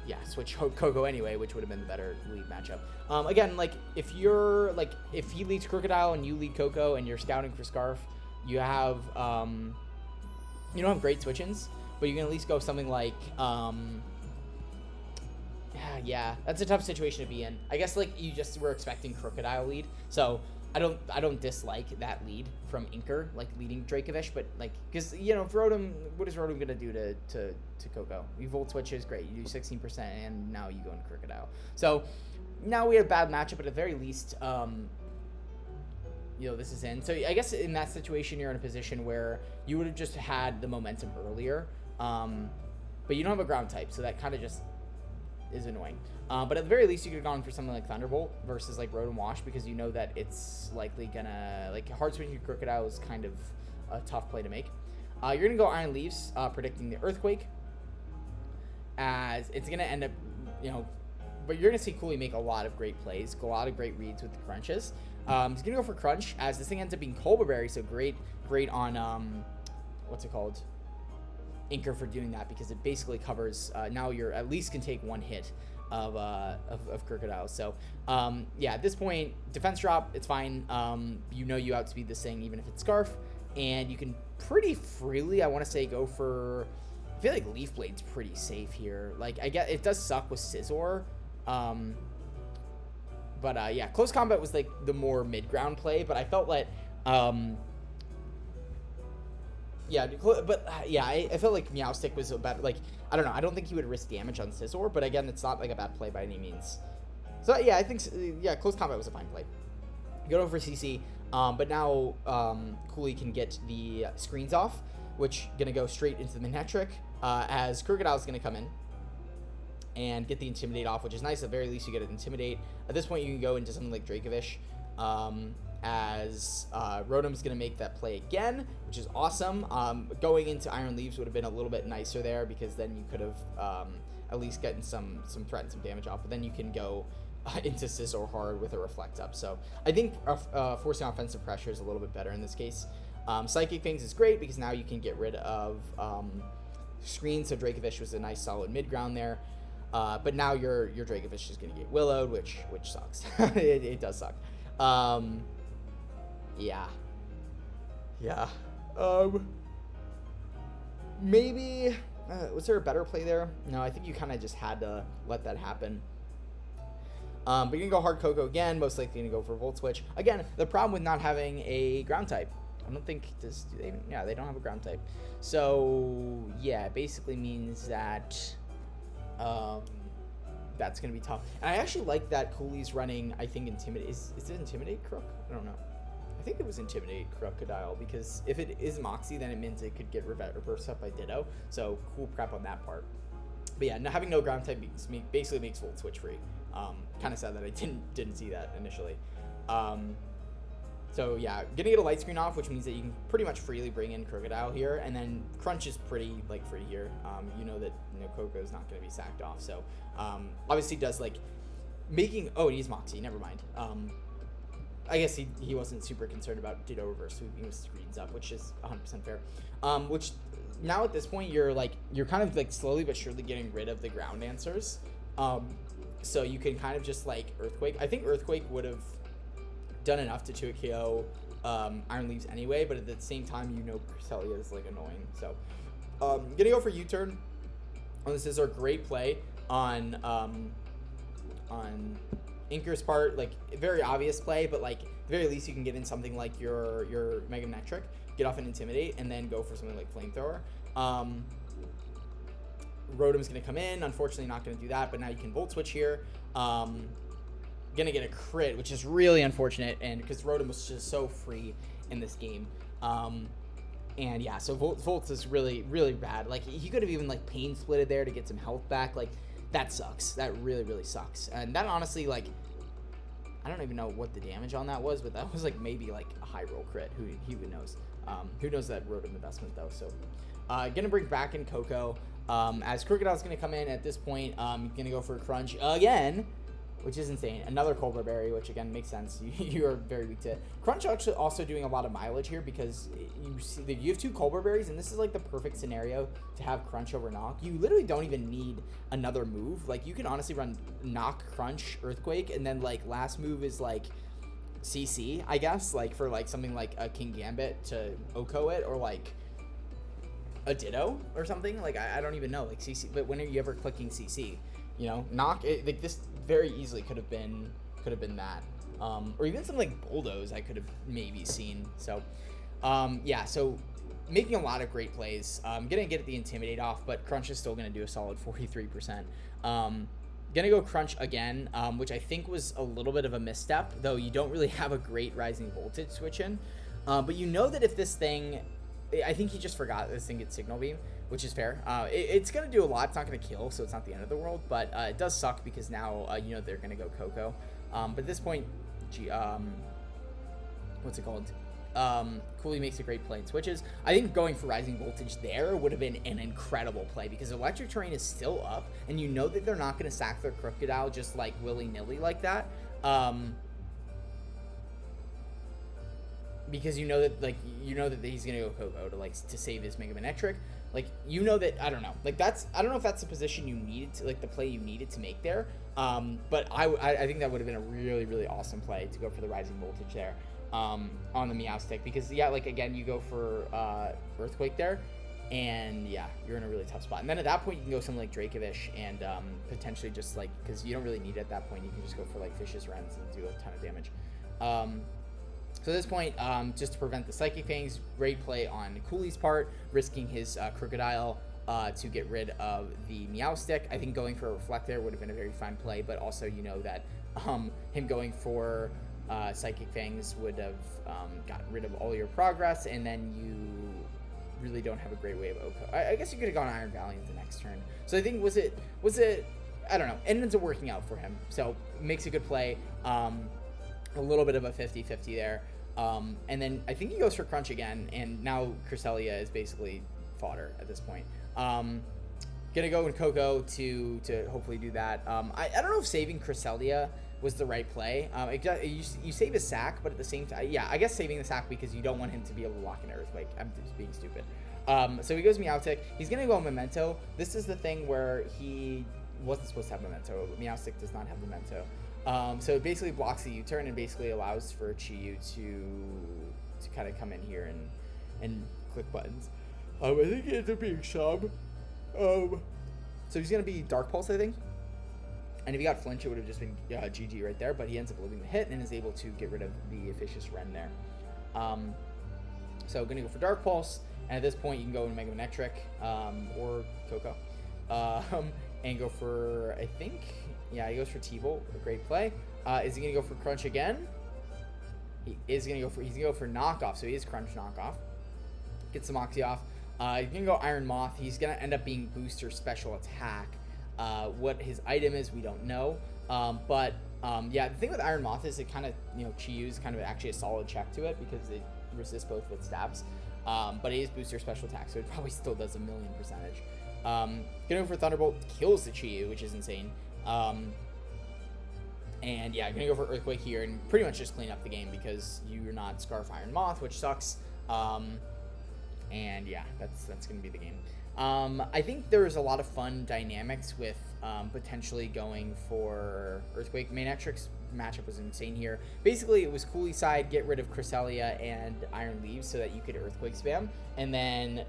yeah, switch Coco anyway, which would have been the better lead matchup. Again, like, if he leads Crocodile and you lead Coco and you're scouting for Scarf, you have, you don't have great switch-ins, but you can at least go something like, yeah, that's a tough situation to be in. I guess, like, you just were expecting Crocodile lead, so I don't dislike that lead from Inker, like, leading Dracovish, but, like, because, you know, if Rotom, what is Rotom going to do to Coco? You Volt Switches, great, you do 16%, and now you go into Crocodile. So, now we have a bad matchup, but at the very least, you know, this is in. So, I guess in that situation, you're in a position where you would have just had the momentum earlier, but you don't have a ground type, so that kind of just is annoying. But at the very least, you could have gone for something like Thunderbolt versus like Rotom Wash, because you know that it's likely gonna, like, hard switching Crocodile is kind of a tough play to make. You're gonna go Iron Leaves, predicting the Earthquake, as it's gonna end up, you know, but you're gonna see Cooley make a lot of great plays, a lot of great reads with the crunches. He's gonna go for Crunch, as this thing ends up being Colbur Berry, so great on what's it called? Inker for doing that, because it basically covers, now you're at least can take one hit of Crocodile. So yeah, at this point, defense drop, it's fine. You know you outspeed this thing even if it's Scarf, and you can pretty freely, I want to say, go for, I feel like Leaf Blade's pretty safe here. Like, I get it does suck with Scizor, but yeah, Close Combat was like the more mid-ground play, but I felt like yeah, but yeah, I felt like Meowstic was about, like, I don't know, I don't think he would risk damage on Scizor, but again, it's not like a bad play by any means. So yeah, I think, yeah, Close Combat was a fine play. Go over CC, but now Cooley can get the screens off, which gonna go straight into the Manectric, as Crocodile's gonna come in and get the Intimidate off, which is nice. At the very least, you get an Intimidate. At this point, you can go into something like Dracovish, as Rotom's going to make that play again, which is awesome. Going into Iron Leaves would have been a little bit nicer there, because then you could have at least gotten some threat and some damage off, but then you can go into Scizor hard with a Reflect Up. So I think forcing offensive pressure is a little bit better in this case. Psychic Things is great, because now you can get rid of screens, so Dracovish was a nice solid mid-ground there. But now your Dracovish is going to get Willowed, which sucks. it does suck. Yeah. Maybe Was there a better play there? No, I think you kind of just had to let that happen. But you're going to go hard Coco again, most likely going to go for Volt Switch. Again, the problem with not having a ground type. I don't think this, do they even, yeah, they don't have a ground type. So, yeah, it basically means that that's going to be tough. And I actually like that Cooley's running, I think, Intimidate. Is it Intimidate Crook? I don't know. I think it was Intimidate Crocodile, because if it is Moxie, then it means it could get reversed up by Ditto. So, cool prep on that part. But yeah, having no ground type basically makes Volt Switch free. Kind of sad that I didn't see that initially. So yeah, gonna get a light screen off, which means that you can pretty much freely bring in Crocodile here, and then Crunch is pretty like free here. You know that Coco is not gonna be sacked off, so obviously does like making. Oh, he's Moxie. Never mind. I guess he wasn't super concerned about Ditto reverse sweeping with screens up, which is 100% fair. Which now at this point you're kind of like slowly but surely getting rid of the ground answers. So you can kind of just like Earthquake. I think Earthquake would have done enough to 2 KO Iron Leaves anyway, but at the same time, Cresselia is like annoying. So gonna go for U-turn. This is our great play on Inker's part, like very obvious play, but like at the very least you can get in something like your Mega Metric, get off an Intimidate, and then go for something like Flamethrower. Rotom's going to come in. Unfortunately, not going to do that, but now you can Volt Switch here. Going to get a crit, which is really unfortunate, and because Rotom was just so free in this game. And yeah, so Volt is really, really bad. Like, he could have even, like, Pain Splitted there to get some health back. Like, that sucks. That really, really sucks. And that honestly, like, I don't even know what the damage on that was, but that was, like, maybe, like, a high roll crit. Who even knows? Who knows that Rotom investment, though? So, going to bring back in Coco. As Crocodile's going to come in at this point, going to go for a Crunch again, which is insane. Another Cobra Berry, which again makes sense. You are very weak to it. Crunch actually also doing a lot of mileage here because you see that you have 2 Cobra Berries, and this is like the perfect scenario to have Crunch over Knock. You literally don't even need another move. Like, you can honestly run Knock, Crunch, Earthquake, and then like last move is like CC, I guess, like for like something like a King Gambit to Oko it, or like a Ditto or something. Like, I don't even know, like CC, but when are you ever clicking CC? Knock it, like this very easily could have been that, or even some like Bulldoze I could have maybe seen. So yeah, so making a lot of great plays. Gonna get the Intimidate off, but Crunch is still gonna do a solid 43%. Gonna go Crunch again, which I think was a little bit of a misstep, though you don't really have a great Rising Voltage switch in, but you know that if this thing, I think he just forgot this thing gets Signal Beam, which is fair. It's going to do a lot. It's not going to kill, so it's not the end of the world. But it does suck because now, they're going to go Coco. But at this point, what's it called? Cooley makes a great play and switches. I think going for Rising Voltage there would have been an incredible play because Electric Terrain is still up, and you know that they're not going to sack their Crocodile just like willy-nilly like that. Because you know that he's gonna go Coco to save his Mega Manetric. Like, that, I don't know. Like, I don't know if that's the position you needed to, like, the play you needed to make there. But I think that would have been a really, really awesome play to go for the Rising Voltage there, on the Meowstic. Because, yeah, like, again, you go for, Earthquake there, and, yeah, you're in a really tough spot. And then at that point, you can go something like Dracovish and, potentially just, like, because you don't really need it at that point. You can just go for, like, Fish's Rens and do a ton of damage. So at this point, just to prevent the Psychic Fangs, great play on Cooley's part, risking his Crocodile to get rid of the Meowstic. I think going for a Reflect there would have been a very fine play, but also you know that him going for Psychic Fangs would have gotten rid of all your progress, and then you really don't have a great way of Oko. I guess you could have gone Iron Valiant the next turn. So I think was it I don't know. It ends up working out for him, so makes a good play. A little bit of a 50-50 there. And then I think he goes for Crunch again, and now Cresselia is basically fodder at this point. Gonna go in Coco to hopefully do that. I don't know if saving Cresselia was the right play. You save his sack, but at the same time, yeah, I guess saving the sack because you don't want him to be able to lock in Earthquake. I'm just being stupid. So he goes Meowtic. He's gonna go Memento. This is the thing where he wasn't supposed to have Memento. Meowstic does not have Memento. So it basically blocks the U-turn and basically allows for Chi-Yu to kind of come in here and click buttons. I think it ends up being sub. So he's going to be Dark Pulse, I think. And if he got Flinch, it would have just been GG right there. But he ends up living the hit and is able to get rid of the Officious Wren there. So going to go for Dark Pulse. And at this point, you can go in Mega Manectric or Coco. And go for, I think, yeah, he goes for T-Bolt. A great play. Is he going to go for Crunch again? He's going to go for Knockoff. So he is Crunch Knockoff. Gets the Moxie off. He's going to go Iron Moth. He's going to end up being Booster Special Attack. What his item is, we don't know. Yeah, the thing with Iron Moth is it kind of, Chi-Yu is kind of actually a solid check to it because it resists both with stabs. But it is Booster Special Attack, so it probably still does a 1,000,000%. Gonna go for Thunderbolt, kills the Chi-Yu, which is insane. And yeah, gonna go for Earthquake here and pretty much just clean up the game because you're not Scarf Iron Moth, which sucks. And yeah, that's gonna be the game. I think there's a lot of fun dynamics with potentially going for Earthquake. Manectric's matchup was insane here. Basically, it was Coolie side, get rid of Cresselia and Iron Leaves so that you could Earthquake spam. And then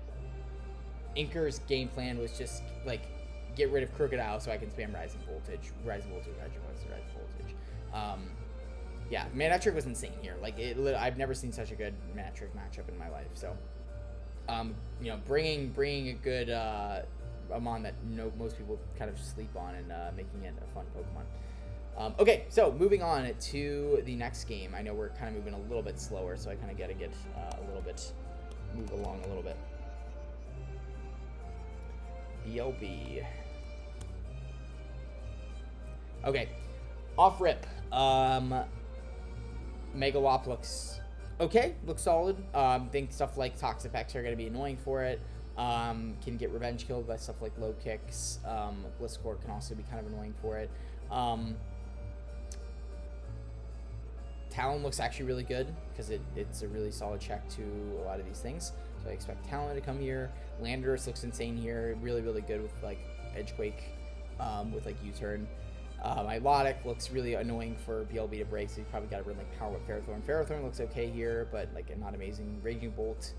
Inker's game plan was just, like, get rid of Crocodile so I can spam Rising Voltage. Yeah, Manectric was insane here. Like, I've never seen such a good Manectric matchup in my life. So, bringing a good Amon that most people kind of sleep on and making it a fun Pokemon. Okay, so moving on to the next game. I know we're kind of moving a little bit slower, so I kind of got to get move along a little bit. BLB. Okay, off rip. Megalop looks okay, looks solid. Think stuff like Toxapex are going to be annoying for it. Can get revenge killed by stuff like low kicks. Gliscor can also be kind of annoying for it. Talon looks actually really good because it's a really solid check to a lot of these things. So I expect Talon to come here. Landorus looks insane here. Really, really good with like Edgequake, with like U-turn. Milotic looks really annoying for BLB to break, so you probably got to run like Power Whip Ferrothorn. Ferrothorn looks okay here, but like not amazing. Raging Bolt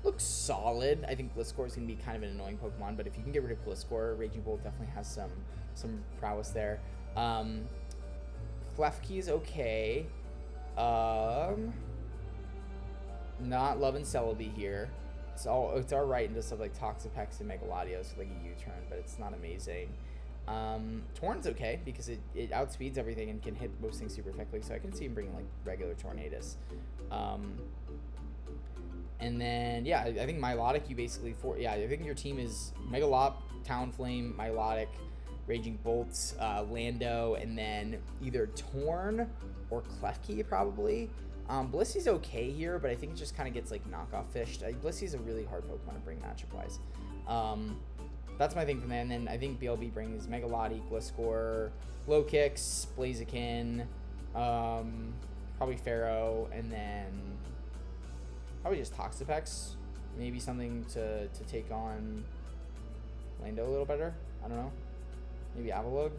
looks solid. I think Gliscor is going to be kind of an annoying Pokemon, but if you can get rid of Gliscor, Raging Bolt definitely has some prowess there. Klefki is okay. Not loving Celebi here. It's alright into stuff like Toxapex and Megaladios with like a U-turn, but it's not amazing. Torn's okay because it outspeeds everything and can hit most things super effectively, so I can see him bringing like regular Tornadus. And then yeah, I think Milotic you basically I think your team is Megalop, Talonflame, Milotic, Raging Bolts, Lando, and then either Torn or Klefki probably. Blissey's okay here, but I think it just kind of gets like knockoff fished. Blissey's a really hard Pokemon to bring matchup wise. That's my thing from there. And then I think BLB brings Megalodi, Gliscor, Low Kicks, Blaziken, probably Pharaoh, and then probably just Toxapex. Maybe something to take on Lando a little better. I don't know. Maybe Avalugg.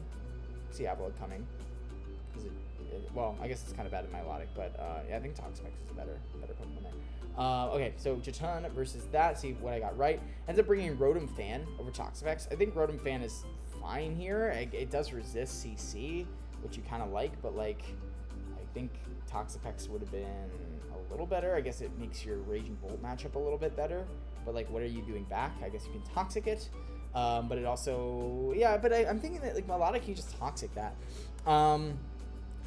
See Avalugg coming. Well, I guess it's kind of bad in Milotic, but yeah, I think Toxapex is a better Pokemon there. Okay, so Jatan versus that. See what I got right. Ends up bringing Rotom Fan over Toxapex. I think Rotom Fan is fine here. It does resist CC, which you kind of like, but like I think Toxapex would have been a little better. I guess it makes your Raging Bolt matchup a little bit better. But like, what are you doing back? I guess you can Toxic it. But it also, yeah. But I'm thinking that like Milotic, you just Toxic that.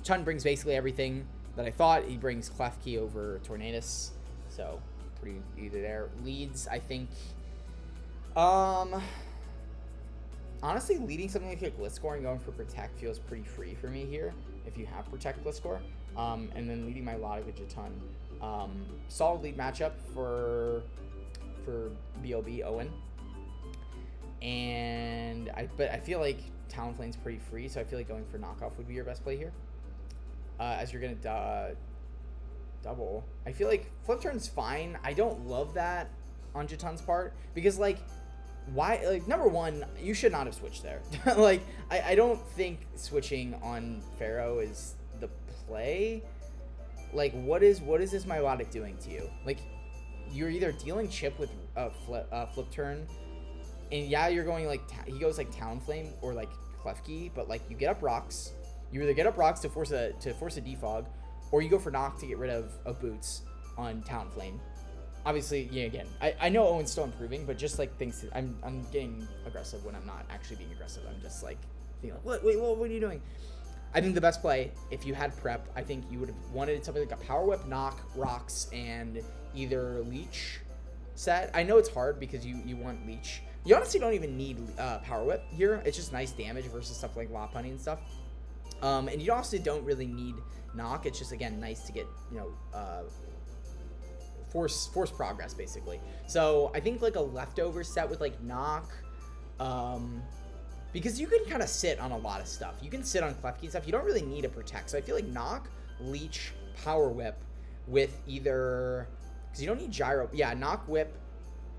Chun brings basically everything that I thought. He brings Klefki over Tornadus, so pretty easy there. Leads, I think. Honestly, leading something like a Gliscor and going for Protect feels pretty free for me here. If you have Protect Gliscor, and then leading Milotic with Jatan. Solid lead matchup for BLB Owen. But I feel like Talonflame's pretty free, so I feel like going for Knockoff would be your best play here. As you're gonna double. I feel like Flip Turn's fine. I don't love that on Jatan's part because like, why? Like, number one, you should not have switched there. Like, I don't think switching on Pharaoh is the play. Like, what is this Milotic doing to you? Like, you're either dealing chip with a flip turn, and yeah, you're going like he goes like Talonflame or like Klefki, but like you get up rocks. You either get up rocks to force a defog, or you go for knock to get rid of boots on Talonflame. Obviously, yeah, again, I know Owen's still improving, but just like things, I'm getting aggressive when I'm not actually being aggressive. I'm just like being like, what are you doing? I think the best play, if you had prep, I think you would have wanted something like a Power Whip, Knock, Rocks, and either Leech set. I know it's hard because you want Leech. You honestly don't even need Power Whip here. It's just nice damage versus stuff like Lopunny and stuff. And you also don't really need Knock. It's just, again, nice to get, force progress, basically. So I think like a leftover set with like Knock, because you can kind of sit on a lot of stuff. You can sit on Klefki and stuff. You don't really need a protect. So I feel like Knock, Leech, Power Whip with either, because you don't need Gyro. Yeah, Knock, Whip,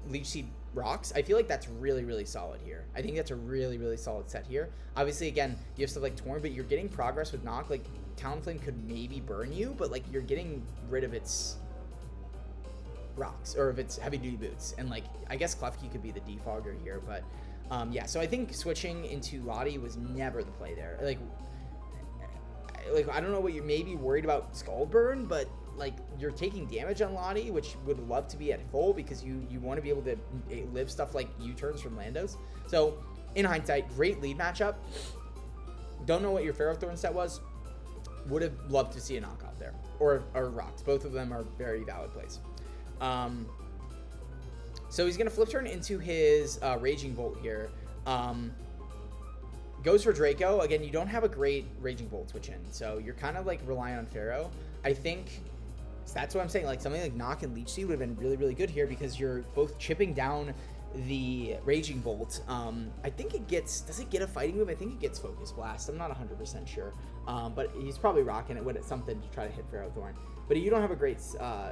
Leech Seed, Rocks. I feel like that's really, really solid here. I think that's a really, really solid set here. Obviously, again, you have stuff like Torn, but you're getting progress with Knock. Like, Talonflame could maybe burn you, but like you're getting rid of its rocks, or if it's heavy duty boots. And like, I guess Klefki could be the defogger here, but yeah, so I think switching into Lottie was never the play there. Like I don't know what you may be worried about Skull Burn, but like you're taking damage on Lottie, which would love to be at full because you want to be able to live stuff like U-turns from Landos. So in hindsight, great lead matchup. Don't know what your Ferrothorn set was. Would have loved to see a knockoff there, or Rocks. Both of them are very valid plays. So he's going to flip turn into his Raging Bolt here. Goes for Draco. Again, you don't have a great Raging Bolt switch in, so you're kind of like relying on Pharaoh. I think that's what I'm saying. Like something like Knock and Leech Seed would have been really, really good here because you're both chipping down the Raging Bolt. I think it gets, does it get a fighting move? I think it gets Focus Blast. I'm not 100% sure, but he's probably rocking it with something to try to hit Ferrothorn. But you don't have a great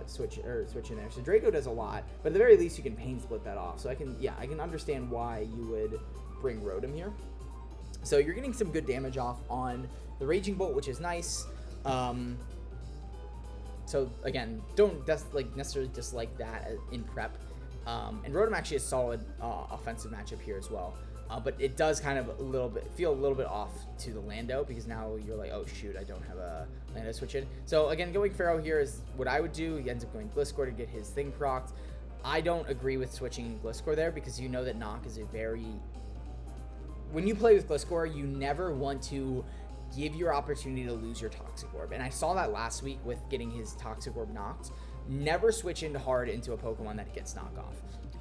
switch in there. So Draco does a lot, but at the very least you can Pain Split that off. So I can understand why you would bring Rotom here. So you're getting some good damage off on the Raging Bolt, which is nice. So again, don't necessarily dislike that in prep. And Rotom actually is a solid offensive matchup here as well. But it does kind of feel a little bit off to the Lando because now you're like, oh shoot, I don't have a Lando switch in. So again, going Pharaoh here is what I would do. He ends up going Gliscor to get his thing procced. I don't agree with switching Gliscor there because you know that Knock is a very... When you play with Gliscor, you never want to give your opportunity to lose your Toxic Orb. And I saw that last week with getting his Toxic Orb knocked. Never switch into hard into a Pokemon that gets knocked off.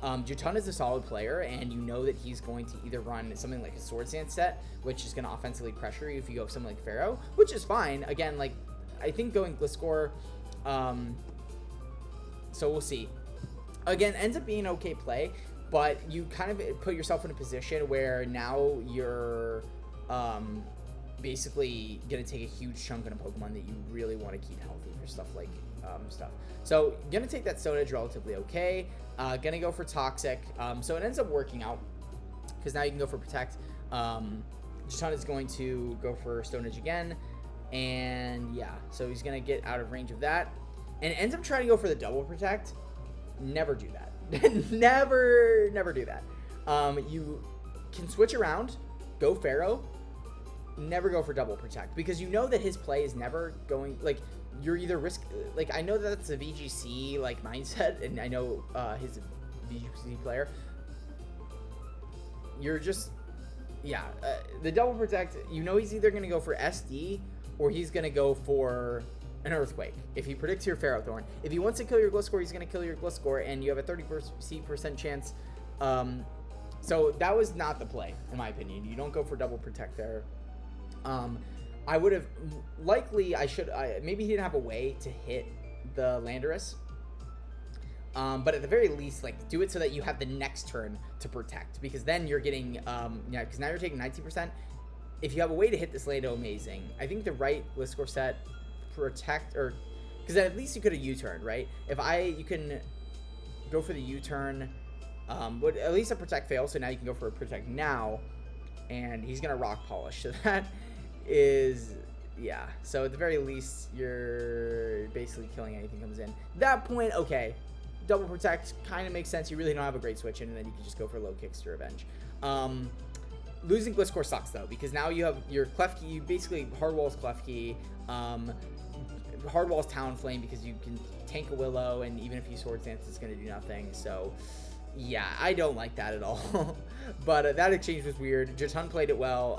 Jutun is a solid player, and you know that he's going to either run something like a Sword Stance set, which is going to offensively pressure you if you go something like Pharaoh, which is fine. Again, like, I think going Gliscor, so we'll see. Again, ends up being an okay play, but you kind of put yourself in a position where now you're basically going to take a huge chunk in a Pokemon that you really want to keep healthy for stuff like stuff. So going to take that Stone Edge relatively okay. Going to go for Toxic. So it ends up working out because now you can go for Protect. Jutun is going to go for Stone Edge again. And yeah, so he's going to get out of range of that. And ends up trying to go for the double Protect. Never do that. never do that. You can switch around, go Pharaoh, never go for double Protect because you know that his play is never going, like, you're either I know that that's a VGC like mindset, and I know his VGC player. You're just, the double Protect, you know he's either going to go for SD or he's going to go for an Earthquake. If he predicts your Ferrothorn. If he wants to kill your Gliscor, he's going to kill your Gliscor, and you have a 30% chance. So that was not the play, in my opinion. You don't go for double Protect there. I would have maybe he didn't have a way to hit the Landorus. But at the very least, like, do it so that you have the next turn to protect, because then you're getting, because now you're taking 19%. If you have a way to hit this Lando, amazing. I think the right Gliscor set, protect, or, because at least you could have U-turned, right? You can go for the U-turn, but at least a protect fails, so now you can go for a protect now, and he's gonna Rock Polish, so that is, so at the very least, you're basically killing anything comes in. At that point, okay, double protect kind of makes sense. You really don't have a great switch in, and then you can just go for low kicks to revenge. Losing Gliscor sucks though, because now you have your Klefki. You basically hardwalls Klefki, hardwalls Talonflame because you can tank a Willow, and even if you Swords Dance, it's going to do nothing. So yeah, I don't like that at all. But that exchange was weird. Jotun played it well.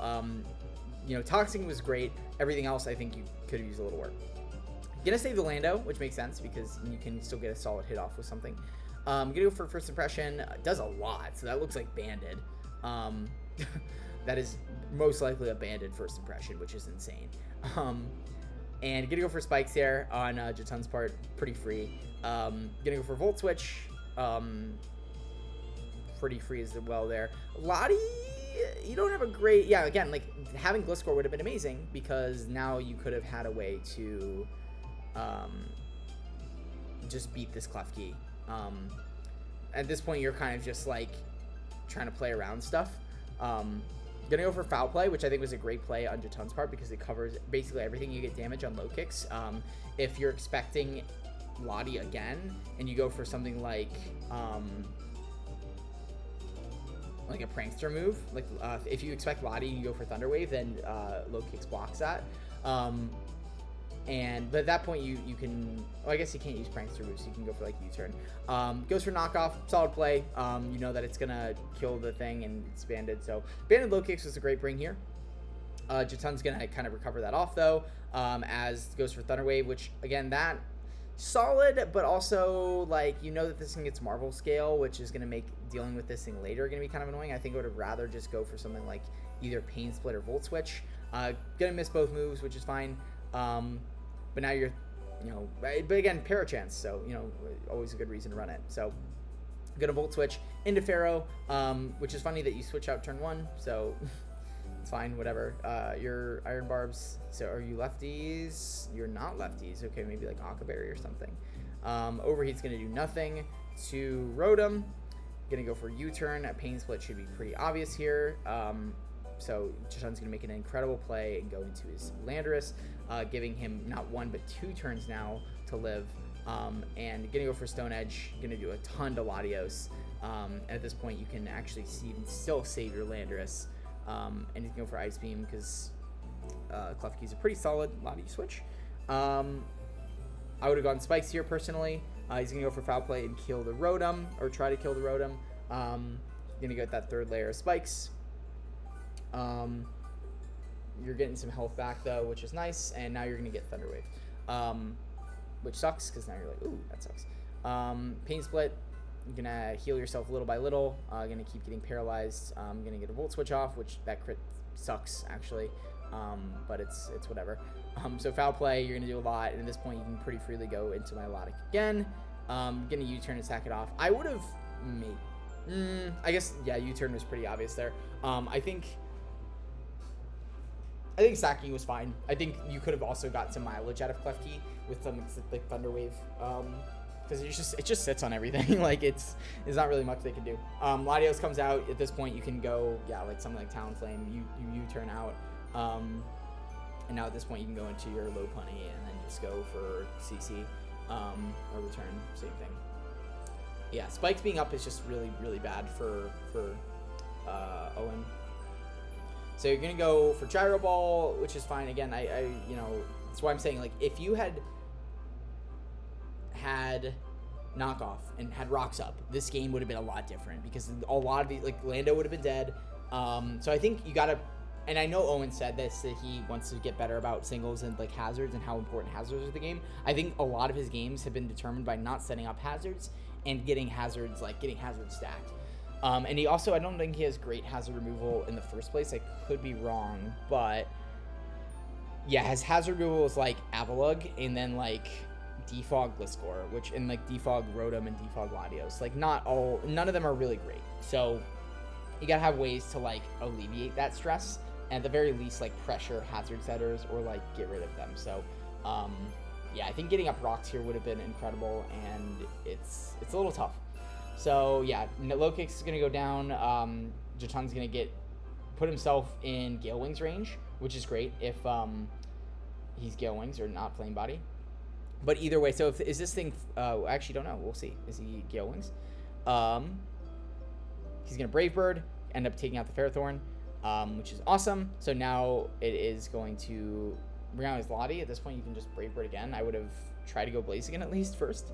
Toxing was great. Everything else, I think you could have used a little work. Gonna save the Lando, which makes sense because you can still get a solid hit off with something. Gonna go for First Impression. Does a lot, so that looks like Banded. That is most likely a Banded First Impression, which is insane. And gonna go for Spikes here on Jotun's part, pretty free. Gonna go for Volt Switch. Pretty free as well there. Lottie, you don't have a great... Yeah, again, like, having Gliscor would have been amazing because now you could have had a way to just beat this Klefki. At this point, you're kind of just, like, trying to play around stuff. Gonna go for Foul Play, which I think was a great play on Jotun's part because it covers basically everything. You get damage on low kicks. If you're expecting Lottie again, and you go for something like a prankster move, like if you expect Lottie and you go for Thunder Wave, then low kicks blocks that. But at that point you can, I guess you can't use prankster moves, so you can go for like U-turn. Goes for knockoff, solid play. You know that it's gonna kill the thing and it's banded, so banded low kicks was a great bring here. Jotun's gonna kind of recover that off though, as goes for Thunder Wave, which again, that solid, but also like that this thing gets Marvel Scale, which is gonna make dealing with this thing later gonna be kind of annoying. I think I would have rather just go for something like either Pain Split or Volt Switch. Gonna miss both moves, which is fine. But now you're, but again, Parachance, so always a good reason to run it. So gonna Volt Switch into Pharaoh, which is funny that you switch out turn 1, so it's fine, whatever. Your Iron Barbs, so are you lefties? You're not lefties. Okay, maybe like Akaberry or something. Overheat's gonna do nothing to Rotom. Gonna go for U-turn. Pain Split should be pretty obvious here. So Jotun's gonna make an incredible play and go into his Landorus, giving him not 1 but 2 turns now to live. And gonna go for Stone Edge. Gonna do a ton to Latios. At this point, you can actually still save your Landorus. And you can go for Ice Beam because Klefki's a pretty solid Lottie switch. I would have gone Spikes here personally. He's going to go for Foul Play and kill the Rotom, or try to kill the Rotom. Going to get that 3rd layer of Spikes. You're getting some health back though, which is nice, and now you're going to get Thunder Wave. Which sucks because now you're like, ooh, that sucks. Pain Split. You're gonna heal yourself little by little. Gonna keep getting paralyzed. Gonna get a Volt Switch off, which that crit sucks actually, but it's whatever. So Foul Play, you're gonna do a lot, and at this point you can pretty freely go into Milotic again. Gonna U-turn and stack it off. I would have made, I guess yeah, U-turn was pretty obvious there. I think stacking was fine. I think you could have also got some mileage out of Klefki with some like Thunder Wave. Because it just sits on everything. Like it's not really much they can do. Latios comes out at this point. You can go like something like Talonflame. You turn out, and now at this point you can go into your Lopunny and then just go for CC or return, same thing. Yeah, Spikes being up is just really bad for Owen. So you're gonna go for Gyro Ball, which is fine. Again, I that's why I'm saying like if you had knockoff and had rocks up, this game would have been a lot different because a lot of these, like Lando would have been dead. So I think you gotta, and I know Owen said this, that he wants to get better about singles and like hazards and how important hazards are to the game. I think a lot of his games have been determined by not setting up hazards and getting hazards stacked. And he also, I don't think he has great hazard removal in the first place. I could be wrong, but yeah, his hazard removal is like Avalugg and then like Defog Gliscor, which in like Defog Rotom and Defog Latios, like none of them are really great. So you gotta have ways to like alleviate that stress, and at the very least like pressure hazard setters or like get rid of them. So yeah, I think getting up rocks here would have been incredible, and it's a little tough. So yeah, low kicks is gonna go down. Jotun's gonna put himself in Gale Wings range, which is great if he's Gale Wings or not Flame Body. But either way, so is this thing? I actually don't know. We'll see. Is he Gale Wings? He's gonna Brave Bird, end up taking out the Ferrothorn, which is awesome. So now it is going to bring out his Lottie. At this point, you can just Brave Bird again. I would have tried to go Blaziken at least first,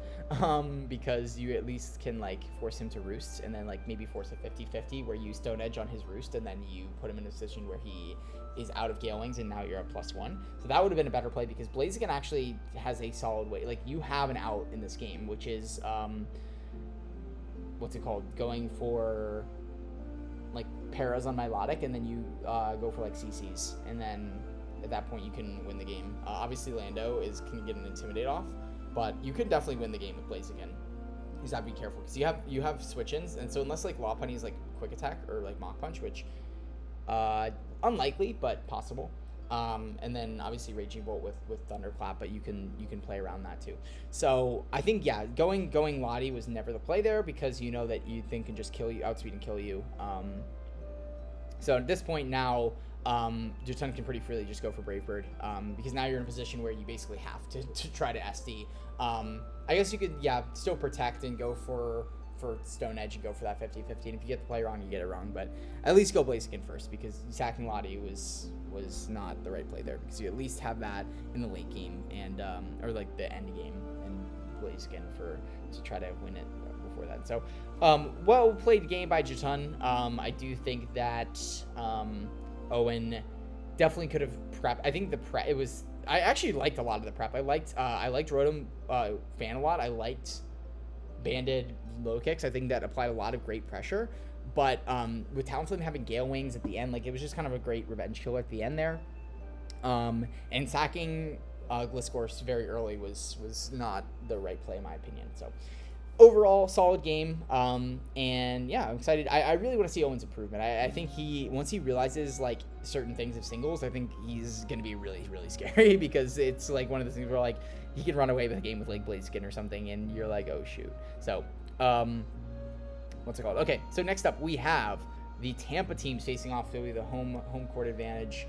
because you at least can like force him to roost, and then like maybe force a 50-50 where you Stone Edge on his roost, and then you put him in a position where he is out of Gale Wings, and now you're at +1. So that would have been a better play, because Blaziken actually has a solid way. Like, you have an out in this game, which is what's it called? Going for like paras on Milotic, and then you go for like CCs, and then at that point you can win the game. Obviously Lando can get an Intimidate off, but you could definitely win the game with Blaziken. You just have to be careful, because you have switch-ins, and so unless like Lopunny is like Quick Attack or like Mach Punch, which unlikely but possible. And then obviously Raging Bolt with Thunderclap, but you can play around that too. So I think, yeah, going Lottie was never the play there, because you know that you think can just kill you, outspeed and kill you. So at this point now, Jotun can pretty freely just go for Brave Bird, because now you're in a position where you basically have to try to SD. I guess you could, yeah, still protect and go for Stone Edge and go for that 50-50, and if you get the play wrong, you get it wrong, but at least go Blaziken first, because sacking Lottie was not the right play there, because you at least have that in the late game, and or like the end game, and Blaziken to try to win it before that. So well played game by Jotun. I do think that Owen definitely could have prepped. I think the prep, I actually liked a lot of the prep. I liked Rotom Fan a lot. I liked Banded low kicks. I think that applied a lot of great pressure, but with Talonflame having Gale Wings at the end, like, it was just kind of a great revenge killer at the end there. And sacking Gliscor very early was not the right play in my opinion. So overall, solid game. And yeah, I'm excited. I really want to see Owen's improvement. I think once he realizes like certain things of singles, I think he's going to be really, really scary, because it's like one of the things where like he can run away with a game with like Blaziken or something, and you're like, oh shoot. So what's it called? Okay, so next up we have the Tampa teams facing off with the home court advantage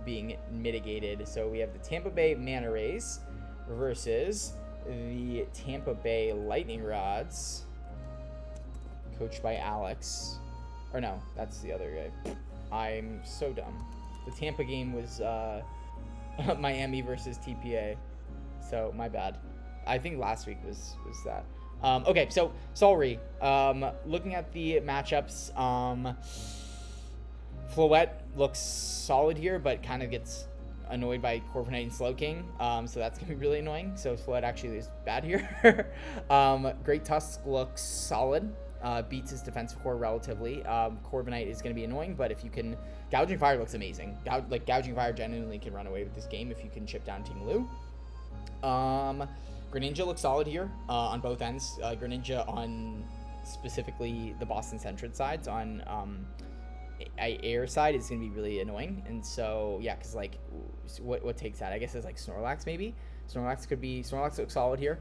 being mitigated. So we have the Tampa Bay Manta Rays versus the Tampa Bay Lightning Rods, coached by Alex. Or no, that's the other guy. I'm so dumb. The Tampa game was Miami versus TPA. So my bad. I think last week was that. Okay, so Solry. Looking at the matchups, Floette looks solid here, but kind of gets annoyed by Corviknight and Slowking. So that's gonna be really annoying. So Floette actually is bad here. Great Tusk looks solid. Beats his defensive core relatively. Corviknight is going to be annoying, but if you can... Gouging Fire looks amazing. Gouging Fire genuinely can run away with this game if you can chip down Ting Lu. Greninja looks solid here on both ends. Greninja on specifically the Boston Centrid sides. On air side is going to be really annoying. And so, yeah, because like, what takes that? I guess it's like Snorlax maybe. Snorlax looks solid here.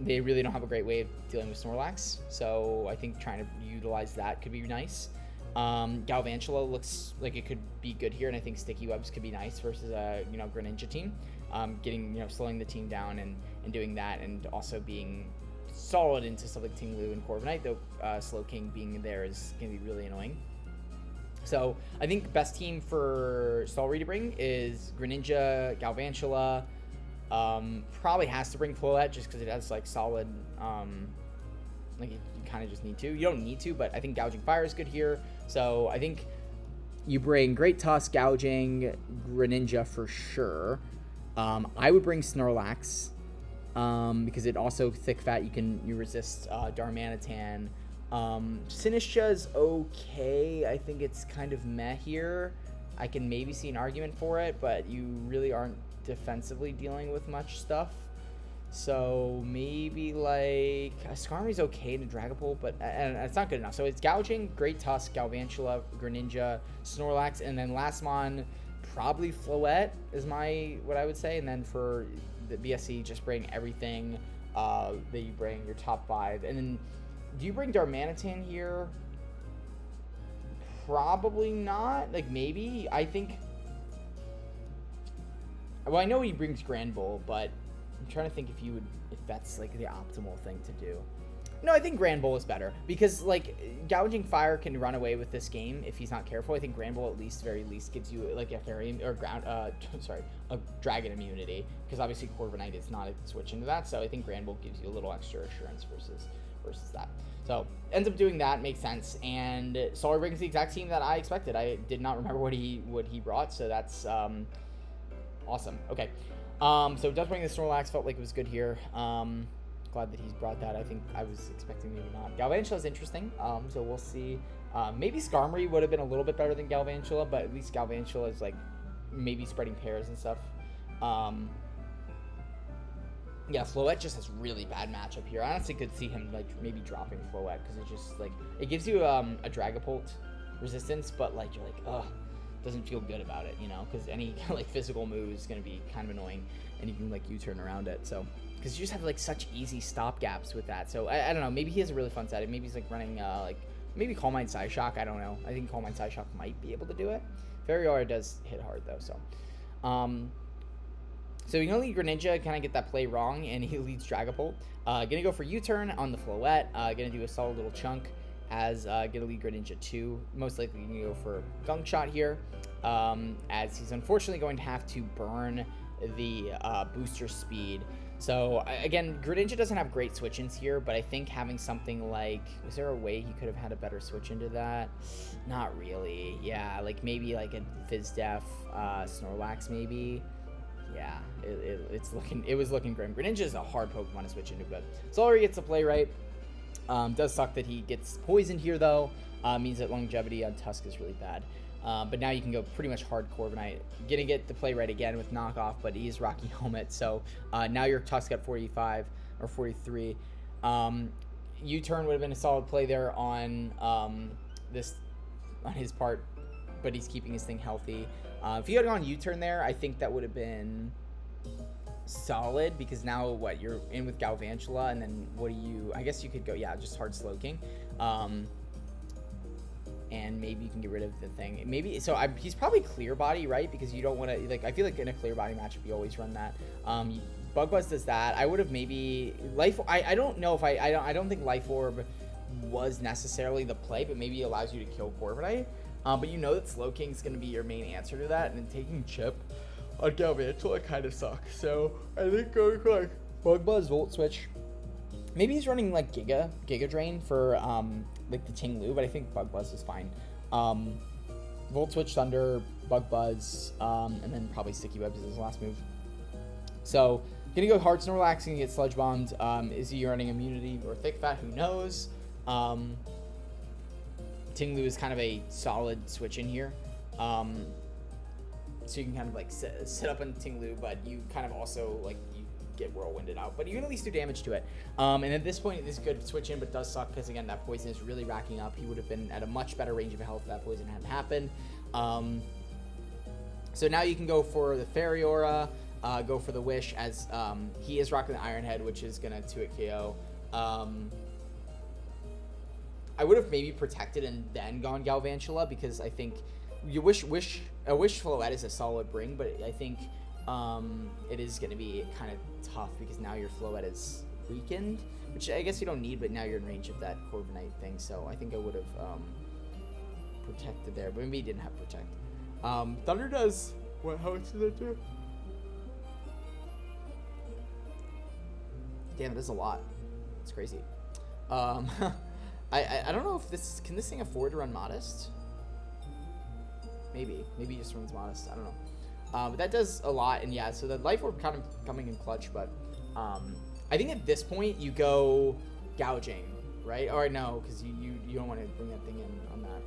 They really don't have a great way of dealing with Snorlax, so I think trying to utilize that could be nice. Galvantula looks like it could be good here, and I think Sticky Webs could be nice versus a Greninja team. Slowing the team down and doing that, and also being solid into stuff like Ting Lu and Corviknight, though Slowking being there is going to be really annoying. So I think best team for Solry to bring is Greninja, Galvantula. Probably has to bring Floette just because it has like solid, like you kind of just need to. You don't need to, but I think Gouging Fire is good here. So I think you bring Great Tusk, Gouging, Greninja for sure. I would bring Snorlax because it also thick fat. You resist Darmanitan. Sinistcha's okay. I think it's kind of meh here. I can maybe see an argument for it, but you really aren't defensively dealing with much stuff. So maybe like Skarmory's okay to Dragapult, but it's not good enough. So it's Gouging, Great Tusk, Galvantula, Greninja, Snorlax, and then last mon probably Floette is what I would say. And then for the BSC, just bring everything that you bring, your top 5. And then do you bring Darmanitan here? Probably not. Like maybe. I think Well, I know he brings Grand Bull, but I'm trying to think if that's like the optimal thing to do. No, I think Grand Bull is better because like Gouging Fire can run away with this game if he's not careful. I think Grand Bull at least very least gives you like a fairy or ground a dragon immunity because obviously Corviknight is not a switch into that. So I think Grand Bull gives you a little extra assurance versus that. So ends up doing that, makes sense. And Solar brings the exact team that I expected. I did not remember what he brought, so that's awesome. Okay. So does bring the Snorlax, felt like it was good here. Glad that he's brought that. I think I was expecting maybe not. Galvantula is interesting. So we'll see. Maybe Skarmory would have been a little bit better than Galvantula, but at least Galvantula is like maybe spreading pairs and stuff. Yeah, Floette just has really bad matchup here. I honestly could see him like maybe dropping Floette because it just like it gives you a Dragapult resistance, but like you're like doesn't feel good about it, you know, because any like physical move is gonna be kind of annoying, and you can like U-turn around it. So because you just have like such easy stop gaps with that. So I don't know. Maybe he has a really fun setting. Maybe he's like running like maybe Calm Mind Psyshock. I don't know. I think Calm Mind Psyshock might be able to do it. Fairy does hit hard though. So so you're going to lead Greninja, kind of get that play wrong, and he leads Dragapult. Going to go for U-turn on the Floette. Going to do a solid little chunk as going to lead Greninja 2. Most likely going to go for Gunk Shot here, as he's unfortunately going to have to burn the booster speed. So, again, Greninja doesn't have great switch-ins here, but I think having something like... Was there a way he could have had a better switch into that? Not really. Yeah, like maybe like a Fizdef Snorlax maybe. Yeah, it was looking grim. Greninja is a hard Pokemon to switch into, but Solary gets to play right. Does suck that he gets poisoned here though. Means that longevity on Tusk is really bad. But now you can go pretty much hard Corviknight. Gonna get to play right again with knockoff, but he is Rocky Helmet. So now your Tusk at 45 or 43. U-turn would have been a solid play there on his part, but he's keeping his thing healthy. If you had gone U-turn there, I think that would have been solid because now what you're in with Galvantula, and then what do you? I guess you could go just hard Slowking, and maybe you can get rid of the thing. Maybe so. He's probably Clear Body, right? Because you don't want to like. I feel like in a Clear Body matchup, you always run that. Bug Buzz does that. I would have maybe Life. I don't know if I don't think Life Orb was necessarily the play, but maybe it allows you to kill Corviknight. But you know that Slowking is going to be your main answer to that, and then taking Chip on Galvantula kind of sucks. So I think going for like Bug Buzz, Volt Switch. Maybe he's running like Giga Drain for like the Ting-Lu, but I think Bug Buzz is fine. Volt Switch, Thunder, Bug Buzz, and then probably Sticky Webs is his last move. So gonna go hard Snorlax and get Sludge Bombed. Is he running Immunity or Thick Fat? Who knows? Ting-Lu is kind of a solid switch in here. So you can kind of like sit up on Ting-Lu, but you kind of also like you get Whirlwinded out, but you can at least do damage to it. And at this point, this is good switch in, but does suck because again, that poison is really racking up. He would have been at a much better range of health if that poison hadn't happened. So now you can go for the Fairy Aura, go for the Wish as he is rocking the Iron Head, which is gonna 2-hit KO. I would have maybe protected and then gone Galvantula because I think you Wish Floette is a solid bring, but I think it is going to be kind of tough because now your Floette is weakened, which I guess you don't need, but now you're in range of that Corviknight thing, so I think I would have protected there, but maybe he didn't have Protect. Thunder does... How much does that do? Damn, it is a lot. It's crazy. I don't know if this... Can this thing afford to run Modest? Maybe he just runs Modest. I don't know. But that does a lot, and yeah, so the Life Orb kind of coming in clutch, but I think at this point you go Gouging, right? Or no, because you don't want to bring that thing in on that.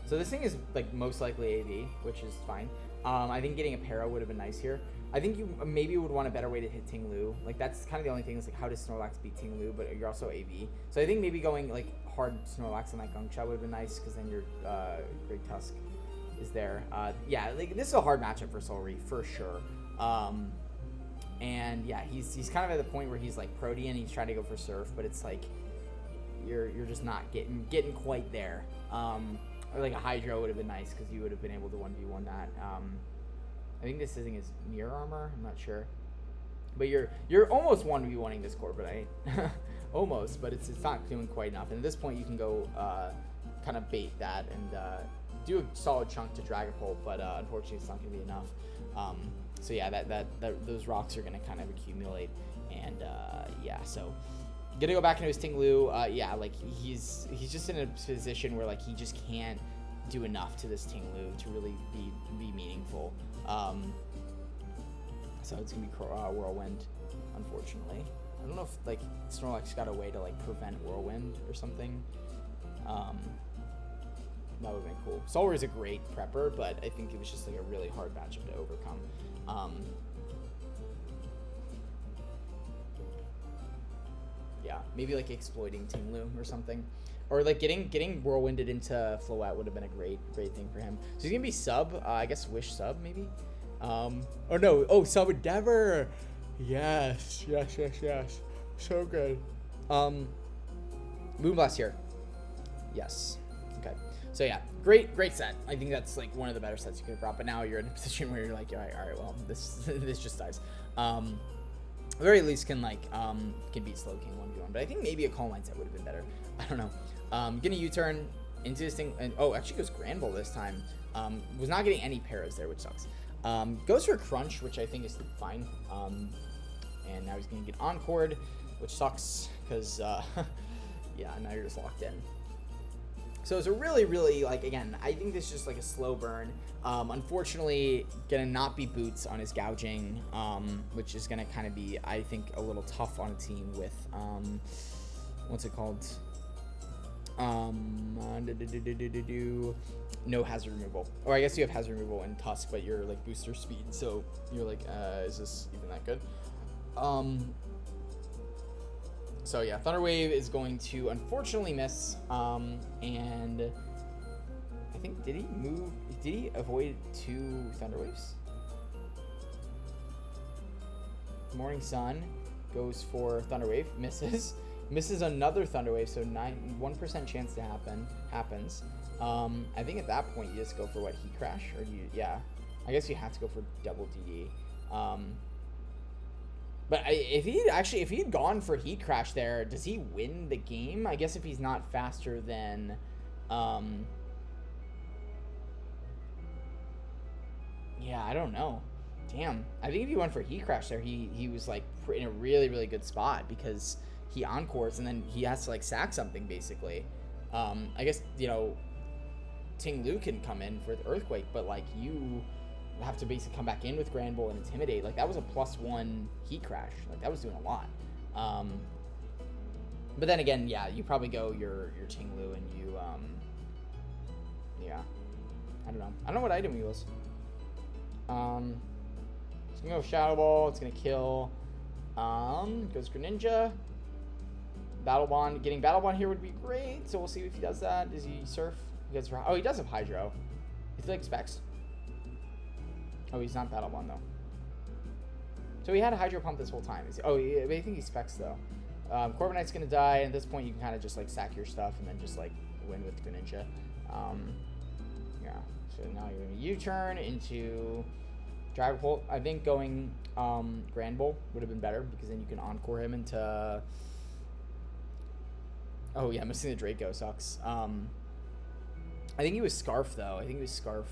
So this thing is like most likely AV, which is fine. I think getting a Para would have been nice here. I think you maybe would want a better way to hit Ting-Lu. Like that's kind of the only thing is like how does Snorlax beat Ting-Lu, but you're also AV. So I think maybe going like hard Snorlax on that Gunk Shot would have been nice because then your Great Tusk is there. Yeah, like this is a hard matchup for Solary for sure. And yeah, he's kind of at the point where he's like Protean, he's trying to go for Surf, but it's like you're just not getting quite there. Or like a Hydro would have been nice because you would have been able to 1v1 that. I think this thing is mirror armor. I'm not sure. But you're almost 1v1ing this core, but almost, but it's not doing quite enough. And at this point, you can go kind of bait that and do a solid chunk to Dragapult, but unfortunately, it's not going to be enough. So yeah, that those rocks are going to kind of accumulate, and yeah, so gonna go back into his Tinglu. Yeah, like he's just in a position where like he just can't do enough to this Tinglu to really be meaningful. So it's gonna be Whirlwind, unfortunately. I don't know if like Snorlax got a way to like prevent Whirlwind or something. That would have been cool. Solwar is a great prepper, but I think it was just like a really hard matchup to overcome. Yeah, maybe like exploiting Tinglu or something, or like getting Whirlwinded into Floette would have been a great thing for him. So he's gonna be sub. I guess Wish sub maybe. Oh no! Oh, sub Endeavor. Yes. So good. Moonblast here. Yes. Okay. So yeah, great set. I think that's like one of the better sets you could have brought. But now you're in a position where you're like, all right, well, this just dies. At the very least can beat Slowking 1v1. But I think maybe a Calm Mind set would have been better. I don't know. Gonna U-turn into this thing, and actually goes Granbull this time. Was not getting any paras there, which sucks. Goes for a Crunch, which I think is fine. And now he's gonna get Encored, which sucks because yeah, now you're just locked in. So it's a really, like, again, I think this is just like a slow burn. Unfortunately, gonna not be Boots on his Gouging, which is gonna kind of be, I think, a little tough on a team with, what's it called? No hazard removal. Or I guess you have hazard removal in Tusk, but you're like booster speed, so you're like, is this even that good? So yeah, Thunder Wave is going to unfortunately miss. And I think, did he avoid 2 Thunder Waves? Morning Sun goes for Thunder Wave, misses another Thunder Wave, so 1% chance to happens. I think at that point you just go for what, Heat Crash, or do you? Yeah, I guess you have to go for double DD. But if he had gone for Heat Crash there, does he win the game? I guess if he's not faster than, yeah, I don't know. Damn, I think if he went for Heat Crash there, he was like in a really good spot because he encores and then he has to like sack something basically. I guess, you know, Tinglu can come in for the Earthquake, but like you have to basically come back in with Granbull and Intimidate. Like that was a +1 Heat Crash. Like that was doing a lot. But then again, yeah, you probably go your Tinglu and you yeah. I don't know what item he was. It's gonna go Shadow Ball, it's gonna kill. Goes Greninja. Battle Bond. Getting Battle Bond here would be great, so we'll see if he does that. Does he surf? He does have Hydro. Is he like Specs? Oh, he's not Battle Bond, though. So he had a Hydro Pump this whole time. I think he's Specs, though. Corviknight's going to die, and at this point you can kind of just, like, sack your stuff and then just, like, win with Greninja. Yeah, so now you're going to U-turn into Dragapult. I think going Granbull would have been better, because then you can Encore him into... Oh, yeah, missing the Draco sucks. I think he was Scarf, though. I think he was Scarf...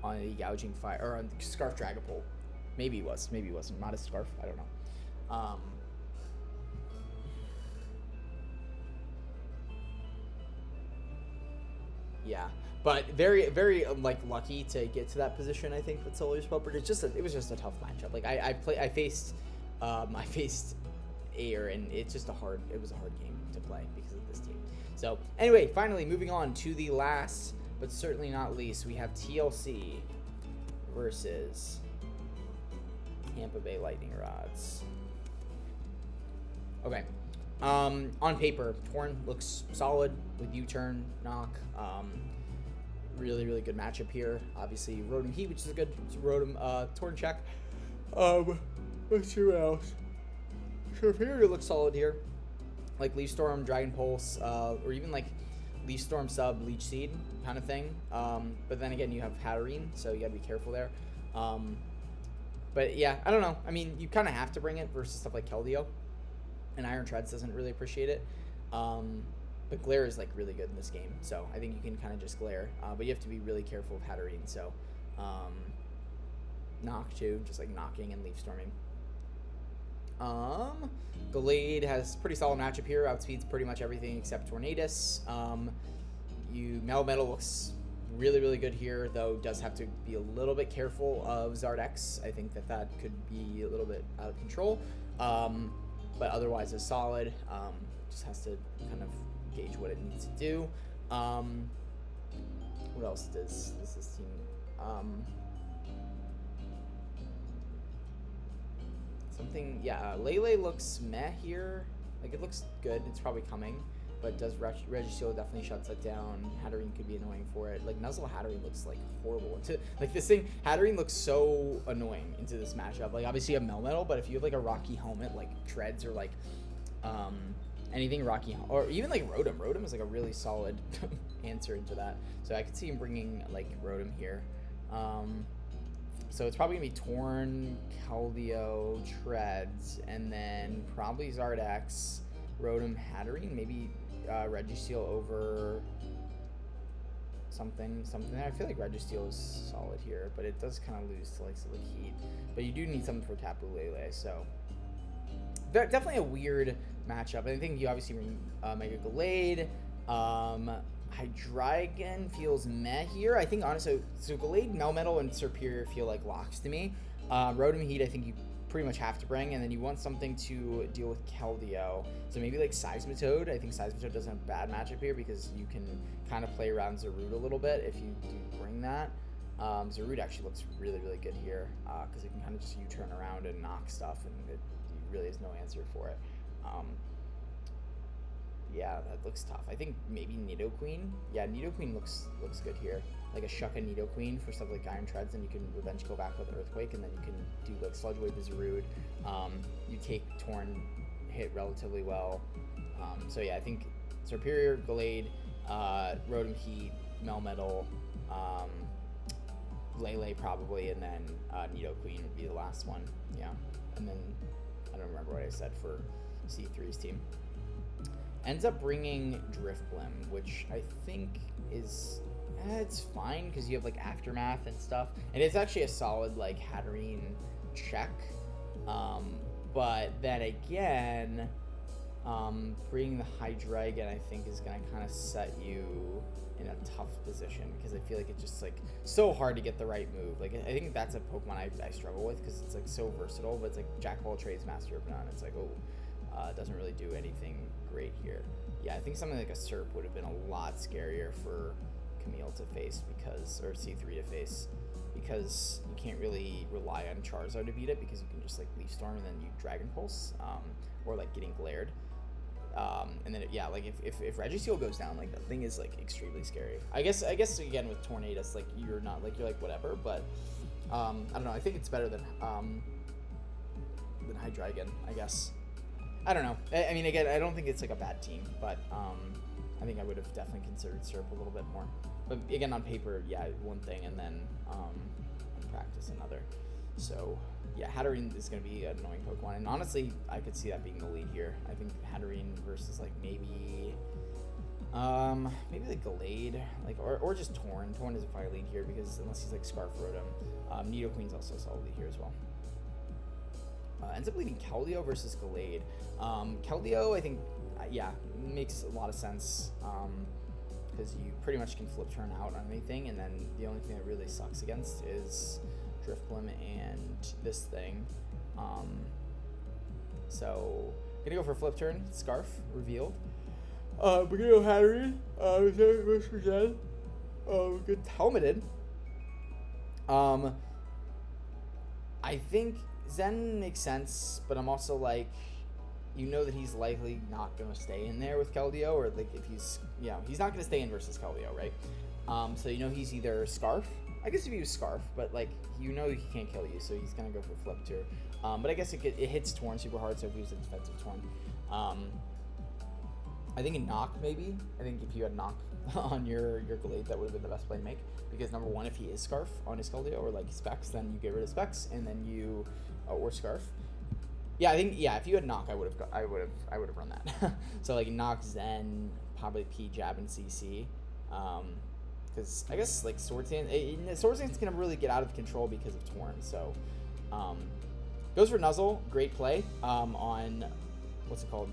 on the Gouging Fire, or on Scarf Dragapult. Maybe he was, maybe he wasn't. Not a Scarf, I don't know. Yeah, but very like lucky to get to that position. I think with Solar's Puppet. It was just a tough matchup. Like I faced Air, and it was a hard game to play because of this team. So anyway, finally moving on to the last, but certainly not least, we have TLC versus Tampa Bay Lightning Rods. Okay. On paper, Torn looks solid with U-turn, knock. Really good matchup here. Obviously, Rotom Heat, which is a good Rotom Torn check. Let's see what else. Superior looks solid here. Like Leaf Storm, Dragon Pulse, or even like Leaf Storm sub Leech Seed kind of thing. But then again, you have Hatterene, so you gotta be careful there. But yeah, I don't know. I mean, you kind of have to bring it versus stuff like Keldeo, and Iron Treads doesn't really appreciate it. But Glare is like really good in this game, so I think you can kind of just Glare. But you have to be really careful of Hatterene, so Knock too, just like knocking and Leaf Storming. Gallade has pretty solid matchup here. Outspeeds pretty much everything except Tornadus. Melmetal looks really, really good here, though does have to be a little bit careful of Zardex. I think that could be a little bit out of control. But otherwise is solid. Just has to kind of gauge what it needs to do. What else does this team? Lele looks meh here. Like, it looks good. It's probably coming. But does Registeel definitely shuts it down. Hatterene could be annoying for it. Like, Nuzzle Hatterene looks, like, horrible. Like, this thing, Hatterene looks so annoying into this matchup. Like, obviously you have Melmetal, but if you have, like, a Rocky Helmet, like, Treads or, like, anything Rocky, or even, like, Rotom. Rotom is, like, a really solid answer into that. So I could see him bringing, like, Rotom here. So it's probably going to be Torn, Keldeo, Treads, and then probably Zardex, Rotom, Hatterene, maybe Registeel over something. I feel like Registeel is solid here, but it does kind of lose to like Silic Heat. But you do need something for Tapu Lele, so definitely a weird matchup. I think you obviously bring Mega Gallade. Hydreigon feels meh here. I think honestly, so Gallade, Melmetal, and Serperior feel like locks to me. Rotom Heat, I think you pretty much have to bring, and then you want something to deal with Keldeo. So maybe like Seismitoad. I think Seismitoad doesn't have a bad matchup here because you can kind of play around Zarude a little bit if you do bring that. Zarude actually looks really, really good here because it can kind of just U-turn around and knock stuff, and it really has no answer for it. Yeah, that looks tough. I think maybe Nidoqueen. Yeah, Nidoqueen looks good here. Like a Shucka Nidoqueen for stuff like Iron Treads, and you can revenge go back with Earthquake, and then you can do like Sludge Wave to Zarude. You take Torn hit relatively well. So yeah, I think Serperior, Gallade, Rotom Heat, Melmetal, Lele probably, and then Nidoqueen would be the last one. Yeah, and then I don't remember what I said for C3's team. Ends up bringing Drifblim, which I think is it's fine because you have like Aftermath and stuff, and it's actually a solid like Hatterene check. But then again, bringing the Hydreigon I think is gonna kind of set you in a tough position because I feel like it's just like so hard to get the right move. Like I think that's a Pokemon I struggle with because it's like so versatile, but it's like Jack of all trades, master of none. It's like it doesn't really do anything great here. Yeah, I think something like a Serp would have been a lot scarier for Camille to face or C3 to face, because you can't really rely on Charizard to beat it because you can just like Leaf Storm and then you Dragon Pulse, or like getting glared. And then like if Registeel goes down, like the thing is like extremely scary. I guess again with Tornadus, like you're like whatever, but I don't know. I think it's better than Hydreigon, I guess. I don't know. I mean, again, I don't think it's like a bad team, but I think I would have definitely considered Serp a little bit more. But again, on paper, yeah, one thing, and then in practice another. So yeah, Hatterene is going to be an annoying Pokemon, and honestly, I could see that being the lead here. I think Hatterene versus like maybe like Gallade, like or just Torn. Torn is a fire lead here because unless he's like Scarf Rotom, Nidoqueen's also a solid lead here as well. Ends up leading Keldeo versus Gallade. Keldeo, I think, makes a lot of sense because you pretty much can flip turn out on anything, and then the only thing that really sucks against is Drifblim and this thing. So, gonna go for flip turn, Scarf, revealed. We're gonna go Hatterene, good Helmeted. I think Zen makes sense, but I'm also like, you know that he's likely not going to stay in there with Keldeo, or like if he's not going to stay in versus Keldeo, right? So you know he's either Scarf. I guess if he was Scarf, but like you know he can't kill you, so he's going to go for Flip too. But I guess it hits Torn super hard, so if he was a defensive Torn. I think a knock maybe. I think if you had knock on your Glade, that would have been the best play to make. Because number one, if he is Scarf on his Keldeo or like Specs, then you get rid of Specs and then you or Scarf. Yeah, I think if you had knock, I would have run that. So like knock Zen, probably P jab and CC. Because I guess like Sword Stance can really get out of control because of Torn. So goes for Nuzzle, great play on what's it called,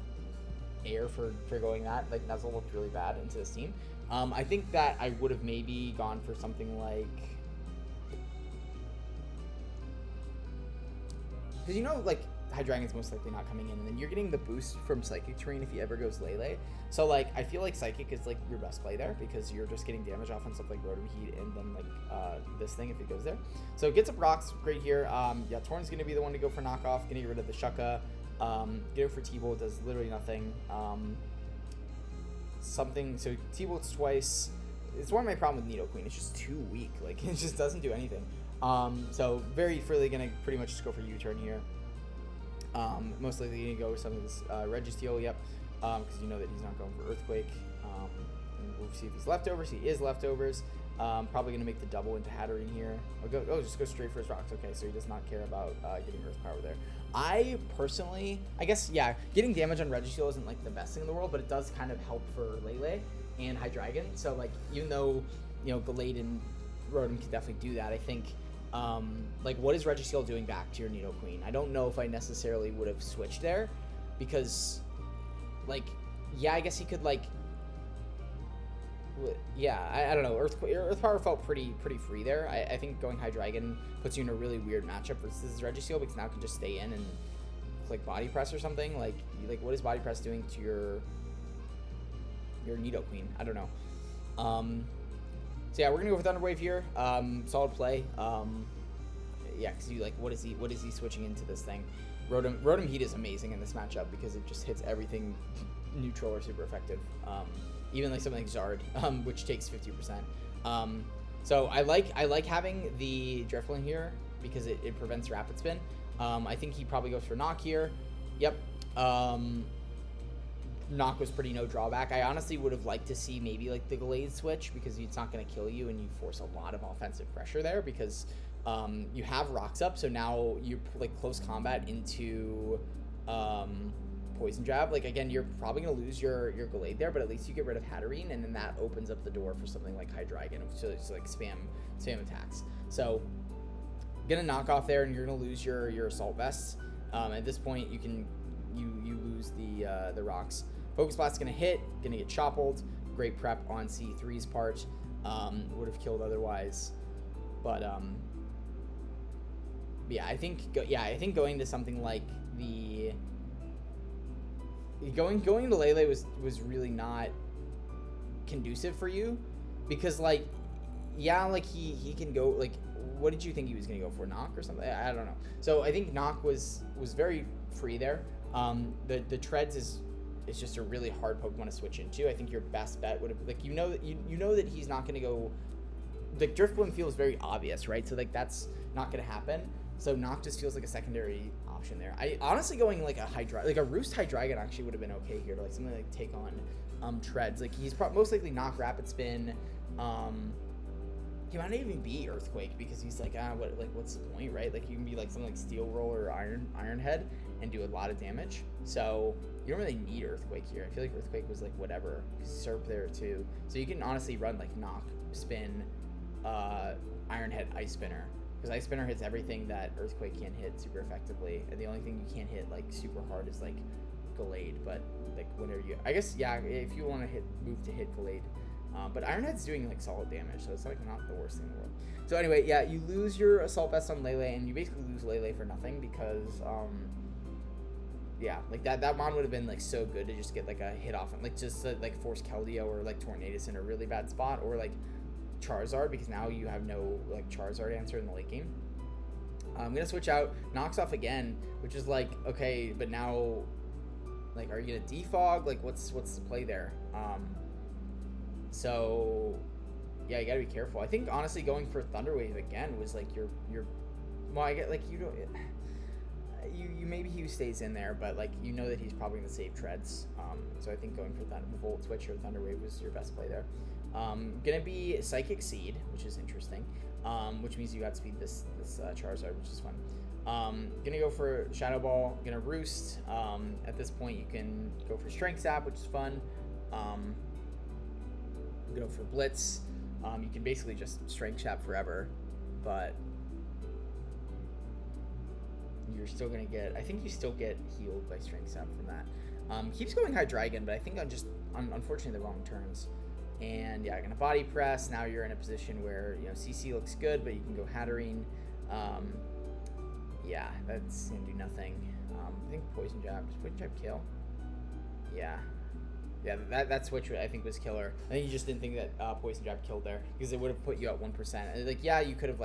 air for going that. Like Nuzzle looked really bad into this team. I think that I would have maybe gone for something like, because like Hydreigon's most likely not coming in, and then you're getting the boost from Psychic Terrain if he ever goes Lele. So like I feel like Psychic is like your best play there because you're just getting damage off on stuff like Rotom Heat and then like this thing if it goes there. So it gets up rocks great here. Yeah, Torn's gonna be the one to go for knockoff, gonna get rid of the Shucka. Get it for T-Bolt, does literally nothing. So T-Bolt's twice. It's one of my problems with Nidoqueen. It's just too weak. Like it just doesn't do anything. So very freely gonna pretty much just go for U-turn here. Most likely gonna go with some of this Registeel, yep, because you know that he's not going for Earthquake. And we'll see if he's leftovers. He is leftovers. Probably gonna make the double into Hatterene here. Just go straight for his rocks. Okay, so he does not care about getting Earth Power there. I personally, I guess, yeah, getting damage on Registeel isn't like the best thing in the world, but it does kind of help for Lele and Hydreigon. So like, even though Gallade and Rotom can definitely do that, I think. Like, what is Registeel doing back to your Nidoqueen? I don't know if I necessarily would have switched there, because, like, yeah, I guess he could, like, yeah, I don't know. Earth Power felt pretty free there. I think going Hydreigon puts you in a really weird matchup versus Registeel, because now it can just stay in and click Body Press or something. Like what is Body Press doing to your Nidoqueen? I don't know. So yeah, we're gonna go for Thunder Wave here. Solid play. Yeah, because you like, what is he switching into this thing? Rotom Heat is amazing in this matchup because it just hits everything neutral or super effective. Even like something like Zard, which takes 50%. So I like having the Drifloon here because it prevents Rapid Spin. I think he probably goes for Knock here. Yep. Knock was pretty no drawback. I honestly would have liked to see maybe like the Glade switch because it's not going to kill you and you force a lot of offensive pressure there because you have rocks up. So now you like close combat into Poison Jab. Like again, you're probably going to lose your Glade there, but at least you get rid of Hatterene and then that opens up the door for something like Hydreigon to like spam attacks. So gonna knock off there and you're going to lose your Assault Vest. At this point you lose the rocks. Focus Blast's gonna hit, gonna get Choppled. Great prep on C3's part. Would have killed otherwise, but yeah, I think going to something like going to Lele was really not conducive for you because like yeah, like he can go like. What did you think he was gonna go for? Knock or something? I don't know. So I think Knock was very free there. The Treads is just a really hard Pokemon to switch into. I think your best bet would have like you know that he's not gonna go. The Drifloon feels very obvious, right? So like that's not gonna happen. So Knock just feels like a secondary option there. I honestly going like a Roost Hydreigon actually would have been okay here to like something like take on Treads. Like he's most likely Knock Rapid Spin. He might not even be Earthquake because he's like what's the point, right? Like you can be like something like Steel Roll or Iron Head and do a lot of damage. So you don't really need Earthquake here. I feel like Earthquake was like whatever. Serp there too. So you can honestly run like Knock, Spin, Iron Head, Ice Spinner. Because Ice Spinner hits everything that Earthquake can't hit super effectively. And the only thing you can't hit like super hard is like Gallade. But like whenever you, I guess yeah, if you want to move to hit Gallade. But Iron Head's doing like solid damage, so it's like not the worst thing in the world. So anyway, yeah, you lose your Assault Vest on Lele, and you basically lose Lele for nothing because, yeah, like that Mon would have been like so good to just get like a hit off and like just like force Keldeo or like Tornadus in a really bad spot or like Charizard because now you have no like Charizard answer in the late game. I'm gonna switch out, knocks off again, which is like okay, but now like are you gonna defog? Like what's the play there? So, yeah, you gotta be careful. I think honestly going for Thunder Wave again was like your. Well, I get like you don't. maybe he stays in there, but like you know that he's probably gonna save treads. So I think going for Volt Switch or Thunder Wave was your best play there. Gonna be Psychic Seed, which is interesting. Which means you got speed this Charizard, which is fun. Gonna go for Shadow Ball. Gonna Roost. At this point, you can go for Strength Sap, which is fun. Go for Blitz. You can basically just Strength Sap forever, but you're still gonna get. I think you still get healed by Strength Sap from that. Keeps going Hydreigon, but I think I'm just unfortunately the wrong turns. And yeah, gonna Body Press. Now you're in a position where CC looks good, but you can go Hatterene. Yeah, that's gonna do nothing. I think Poison Jab. Does Poison Jab kill? Yeah. Yeah, that switch I think was killer. I think you just didn't think that Poison Jab killed there because it would have put you at 1%. Like, yeah, you could have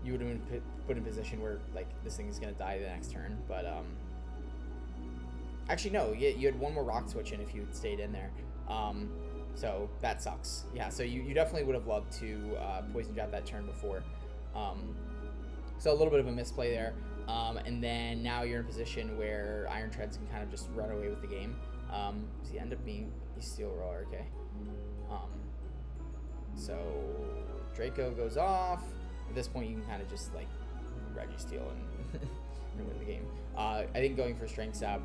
you would have been put in a position where like this thing is gonna die the next turn. But actually no, you had one more Rock Switch in if you had stayed in there. So that sucks. Yeah, so you definitely would have loved to Poison Jab that turn before. So a little bit of a misplay there. And then now you're in a position where Iron Treads can kind of just run away with the game. So you end up being a Steel Roller, okay. So Draco goes off. At this point, you can kind of just like Registeel and win the game. I think going for Strength Sap,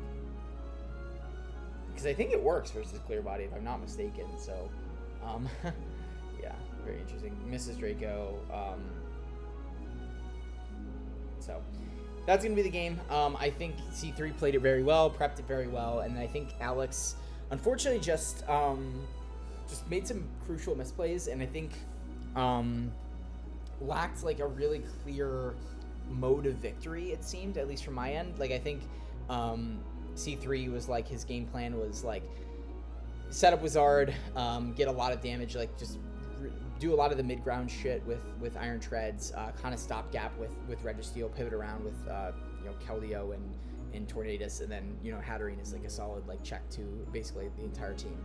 because I think it works versus Clear Body if I'm not mistaken. So yeah, very interesting. Misses Draco. So that's going to be the game. I think C3 played it very well, prepped it very well, and I think Alex, unfortunately, just made some crucial misplays, and I think lacked like a really clear mode of victory, it seemed, at least from my end. Like, I think C3 was like, his game plan was like, set up Wizard, get a lot of damage, like just do a lot of the mid-ground shit with Iron Treads, kind of stopgap with Registeel, pivot around with Keldeo and Tornadus, and then Hatterene is like a solid like check to basically the entire team,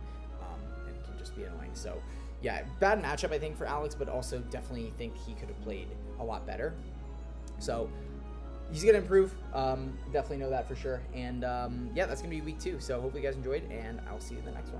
and can just be annoying. So yeah, bad matchup I think for Alex, but also definitely think he could have played a lot better. So he's gonna improve, definitely know that for sure. And yeah, that's gonna be week 2. So hopefully you guys enjoyed, and I'll see you in the next one.